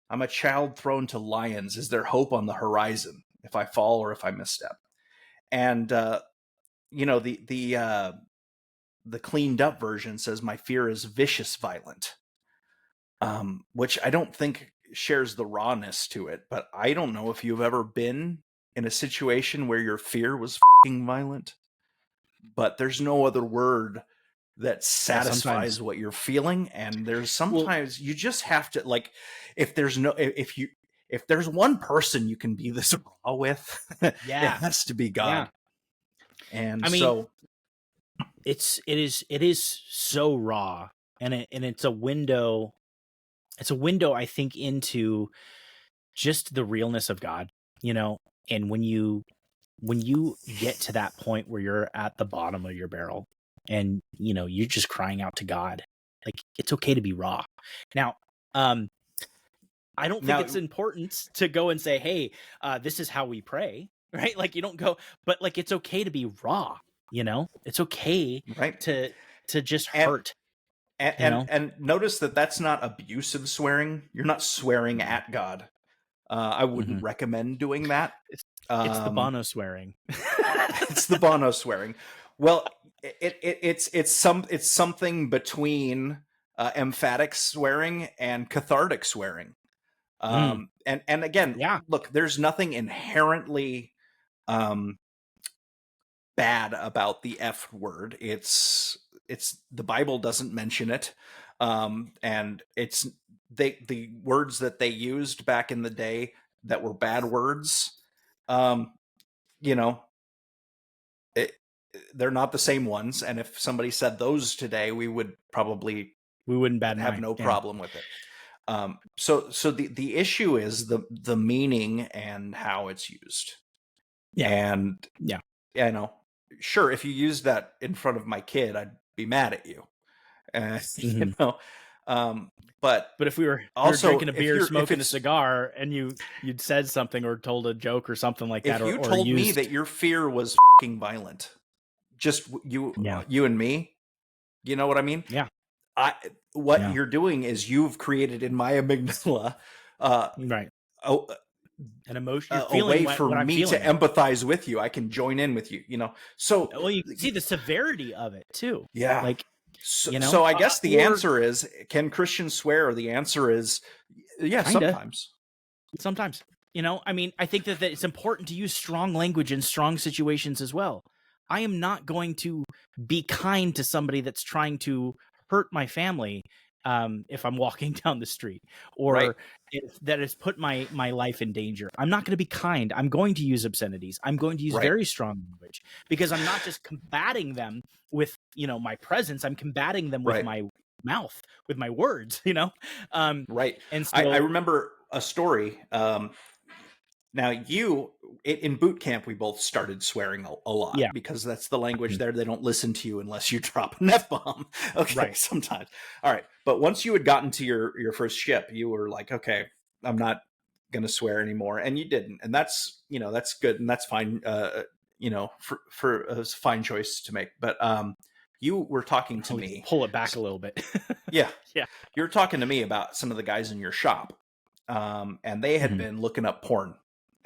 I'm a child thrown to lions. Is there hope on the horizon if I fall or if I misstep? And the cleaned up version says my fear is vicious violent, which I don't think shares the rawness to it. But I don't know if you've ever been in a situation where your fear was f***ing violent, but there's no other word that satisfies what you're feeling. And there's sometimes you just have to, like, if there's one person you can be this raw with, it has to be God. And I mean, so it is so raw, and it's a window. It's a window, I think, into just the realness of God, and when you get to that point where you're at the bottom of your barrel and, you're just crying out to God, like, it's okay to be raw. Now, I don't think it's important to go and say, hey, this is how we pray, right? Like, you don't go, but like, it's okay to be raw, it's okay to just hurt. And notice that that's not abusive swearing. You're not swearing at God. I wouldn't recommend doing that. It's the Bono swearing. It's the Bono swearing. Well, it's something between emphatic swearing and cathartic swearing. And again, look, there's nothing inherently bad about the F word. It's the Bible doesn't mention it, and it's the words that they used back in the day that were bad words. They're not the same ones, and if somebody said those today, we wouldn't have no problem with it. So the issue is the meaning and how it's used. Sure, if you used that in front of my kid, I'd be mad at you. But if we were drinking a beer, smoking a cigar, and you'd said something or told a joke or something like that, if you told me that your fear was f***ing violent, just you and me, you know what I mean? Yeah. You're doing is you've created in my amygdala, an emotion, a way for me to empathize with you. I can join in with you, So, well, you see the severity of it too. Yeah. Like, so I guess the answer is, can Christians swear? The answer is, sometimes. Sometimes, I mean, I think that it's important to use strong language in strong situations as well. I am not going to be kind to somebody that's trying to hurt my family if I'm walking down the street, or if that has put my life in danger. I'm not going to be kind. I'm going to use obscenities. I'm going to use very strong language, because I'm not just combating them with, my presence. I'm combating them with my mouth, with my words, And so, I remember a story. Now in boot camp, we both started swearing a lot, because that's the language there. They don't listen to you unless you drop an F-bomb. Okay. Sometimes. All right. But once you had gotten to your first ship, you were like, okay, I'm not going to swear anymore. And you didn't. And that's, that's good. And that's fine. For a fine choice to make. But, you were talking to me. Pull it back a little bit. Yeah. You're talking to me about some of the guys in your shop. And they had been looking up porn,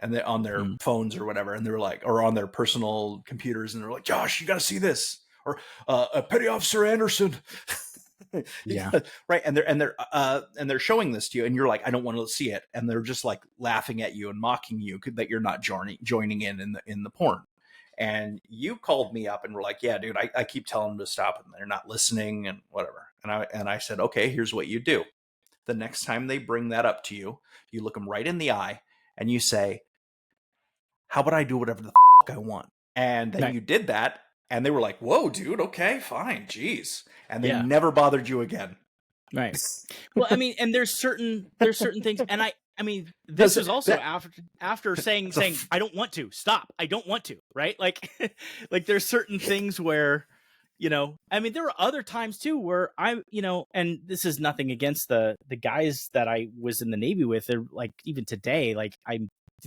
and they on their phones or whatever, and they were like, or on their personal computers, and they're like, Josh, you got to see this, or Petty Officer Anderson. Right. And they're showing this to you, and you're like, I don't want to see it. And they're just like laughing at you and mocking you that you're not joining in the porn. And you called me up and were like, yeah, dude, I keep telling them to stop, and they're not listening and whatever. And I said, okay, here's what you do. The next time they bring that up to you, you look them right in the eye and you say, how about I do whatever the fuck I want? And then you did that, and they were like, whoa, dude, okay, fine, geez. And they never bothered you again. Right. Well, I mean, and there's certain things, and I mean, this is also after saying I don't want to stop. I don't want to, right? Like there's certain things where, I mean, there were other times too where and this is nothing against the guys that I was in the Navy with. They're like, even today, like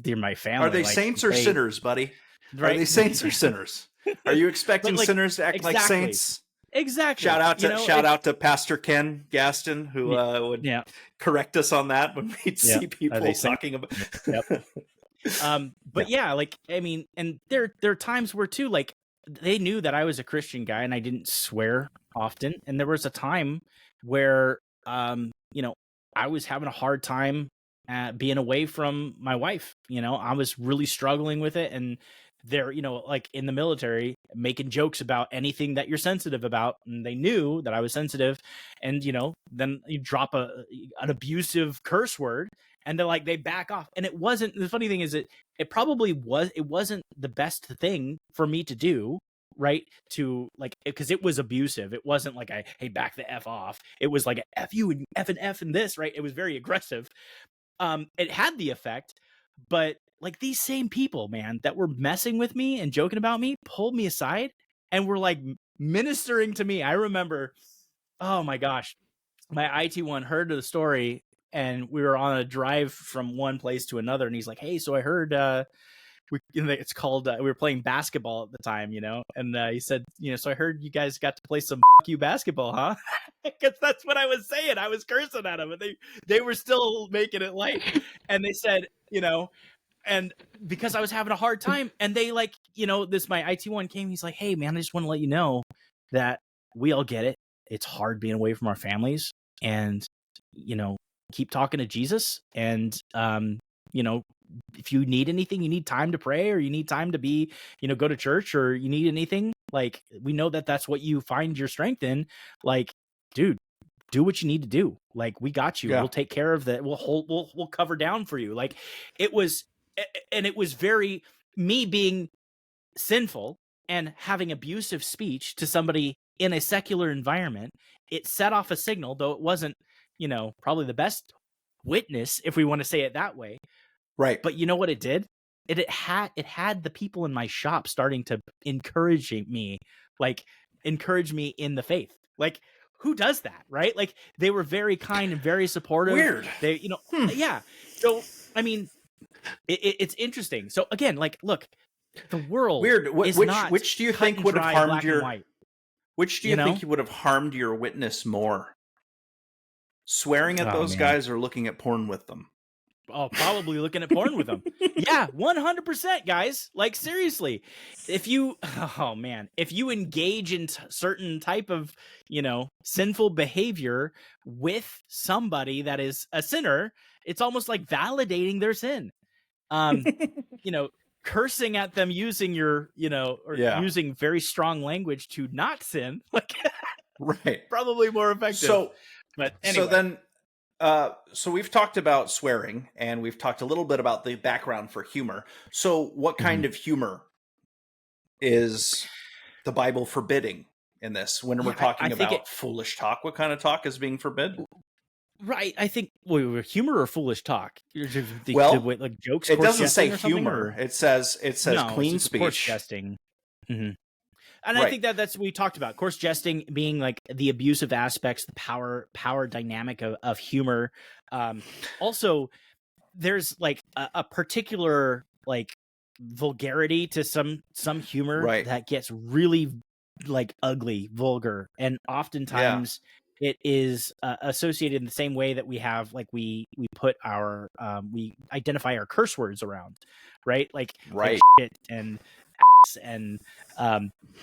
they're my family. Are they saints or sinners, buddy? Right? Are they saints or sinners? Are you expecting like, sinners to act like exactly. saints? Exactly. Shout out You to know, to Pastor Ken Gaston, who would yeah, correct us on that when we'd yeah. see Are people they saints? talking about. Yep. But yeah, like, I mean, and there are times where too, like, they knew that I was a Christian guy and I didn't swear often. And there was a time where, you know, I was having a hard time being away from my wife. You know, I was really struggling with it. And they're, you know, like in the military, making jokes about anything that you're sensitive about. And they knew that I was sensitive. And, you know, then you drop an abusive curse word and they're like, they back off. And it wasn't, the funny thing is it wasn't the best thing for me to do, right? To like, because it was abusive. It wasn't like hey, back the F off. It was like a F you and F and this, right? It was very aggressive. It had the effect, but like these same people, man, that were messing with me and joking about me pulled me aside and were like ministering to me. I remember, oh my gosh, my IT1 heard the story and we were on a drive from one place to another. And he's like, hey, so I heard, it's called, we were playing basketball at the time, you know? And he said, you know, so I heard you guys got to play some you basketball, huh? Because that's what I was saying. I was cursing at them and they were still making it light. And they said, you know, and because I was having a hard time and they like, you know, my IT1 came, he's like, hey man, I just want to let you know that we all get it. It's hard being away from our families and, you know, keep talking to Jesus. And, you know, if you need anything, you need time to pray or you need time to be, you know, go to church or you need anything, like, we know that that's what you find your strength in. Like, dude, do what you need to do. Like, we got you. Yeah. We'll take care of that. We'll cover down for you. Like, it was very me being sinful and having abusive speech to somebody in a secular environment. It set off a signal, though it wasn't, you know, probably the best witness, if we want to say it that way. Right. But you know what it did? It had the people in my shop starting to encourage me in the faith. Like, who does that, right? Like, they were very kind and very supportive. Weird. They, you know, yeah. So, I mean, it's interesting. So again, like, look, the world Weird. is not Which do you cut think and would have dry, harmed black and your? white. Which do you think would have harmed your witness more? Swearing at those guys or looking at porn with them? Oh, probably looking at porn with them. Yeah, 100%, guys. Like, seriously, if you engage in certain type of, you know, sinful behavior with somebody that is a sinner, it's almost like validating their sin. You know, cursing at them using your, you know, or using very strong language to not sin, like, right, probably more effective. So, but anyway. So then, so we've talked about swearing, and we've talked a little bit about the background for humor. So, what kind of humor is the Bible forbidding in this? When we're talking about foolish talk, what kind of talk is being forbidden? Right, I think humor or foolish talk. Like jokes. It doesn't say humor. It says clean speech. Coarse jesting. And I think that's what we talked about. Coarse jesting being like the abusive aspects, the power dynamic of humor. Also, there's like a particular like vulgarity to some humor that gets really like ugly, vulgar, and oftentimes it is associated in the same way that we have, like, we put our we identify our curse words around, right? Like shit and ass and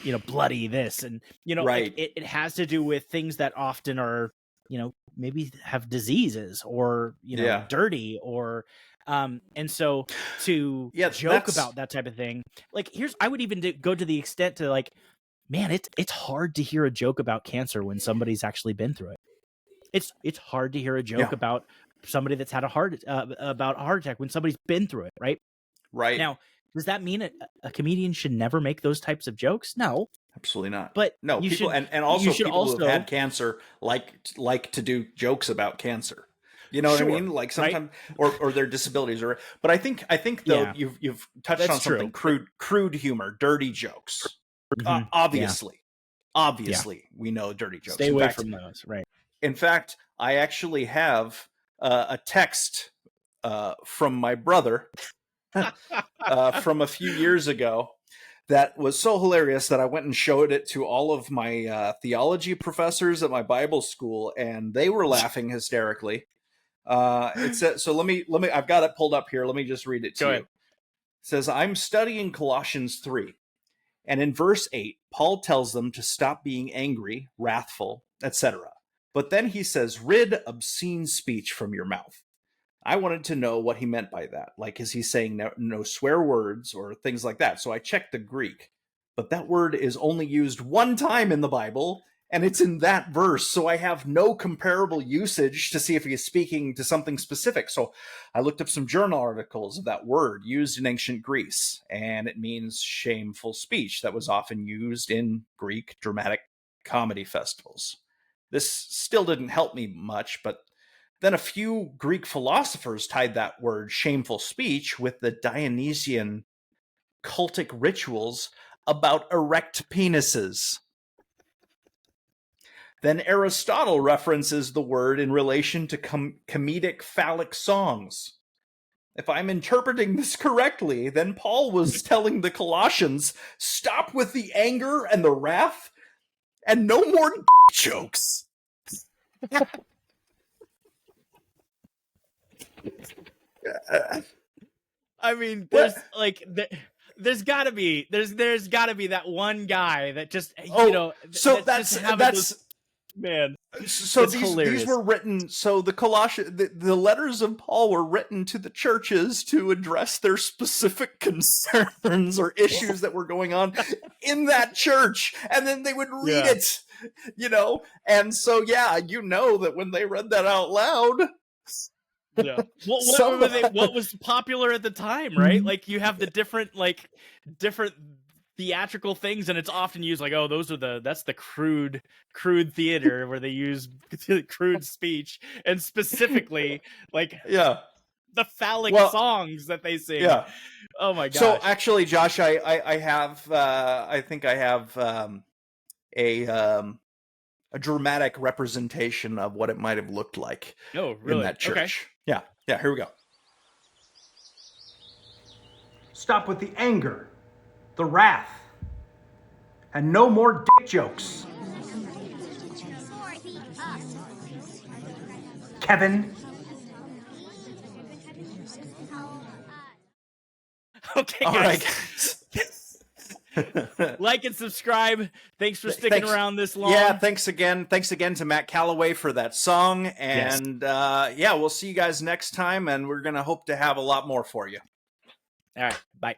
you know, bloody this, and you know, like, it has to do with things that often are, you know, maybe have diseases or, you know, dirty or and so to joke about that type of thing, like, I would even go to the extent to, like, man, it's hard to hear a joke about cancer when somebody's actually been through it. It's hard to hear a joke about somebody that's had about a heart attack when somebody's been through it, right? Right. Now, does that mean a comedian should never make those types of jokes? No, absolutely not. But no, people and also people who have had cancer like to do jokes about cancer. You know what I mean? Like sometimes, or their disabilities, but I think though you've touched on something crude humor, dirty jokes. Obviously, we know dirty jokes. Stay away from those, right? In fact, I actually have a text from my brother from a few years ago that was so hilarious that I went and showed it to all of my theology professors at my Bible school, and they were laughing hysterically. It says, so let me, I've got it pulled up here. Let me just read it to you. It says, I'm studying Colossians 3. And in verse 8, Paul tells them to stop being angry, wrathful, etc. But then he says, rid obscene speech from your mouth. I wanted to know what he meant by that. Like, is he saying no swear words or things like that? So I checked the Greek, but that word is only used one time in the Bible, and it's in that verse. So I have no comparable usage to see if he is speaking to something specific. So I looked up some journal articles of that word used in ancient Greece, and it means shameful speech that was often used in Greek dramatic comedy festivals. This still didn't help me much, but then a few Greek philosophers tied that word shameful speech with the Dionysian cultic rituals about erect penises. Then Aristotle references the word in relation to comedic phallic songs. If I'm interpreting this correctly, then Paul was telling the Colossians, stop with the anger and the wrath, and no more jokes. I mean, there's like there's got to be that one guy that just So that's man. So these were written. So the letters of Paul were written to the churches to address their specific concerns or issues that were going on in that church, and then they would read it, And so that when they read that out loud. Yeah. What was popular at the time, right? Like you have the different theatrical things, and it's often used like, oh, that's the crude theater where they use crude speech, and specifically like the phallic songs that they sing. Yeah. Oh my gosh. So actually, Josh, I have I think I have a dramatic representation of what it might have looked like in that church. Okay. Yeah, here we go. Stop with the anger, the wrath, and no more dick jokes. Kevin. Okay, all guys. Right. Like and subscribe. Thanks for sticking around this long. Yeah, thanks again to Matt Calloway for that song. And we'll see you guys next time, and we're gonna hope to have a lot more for you. All right, bye.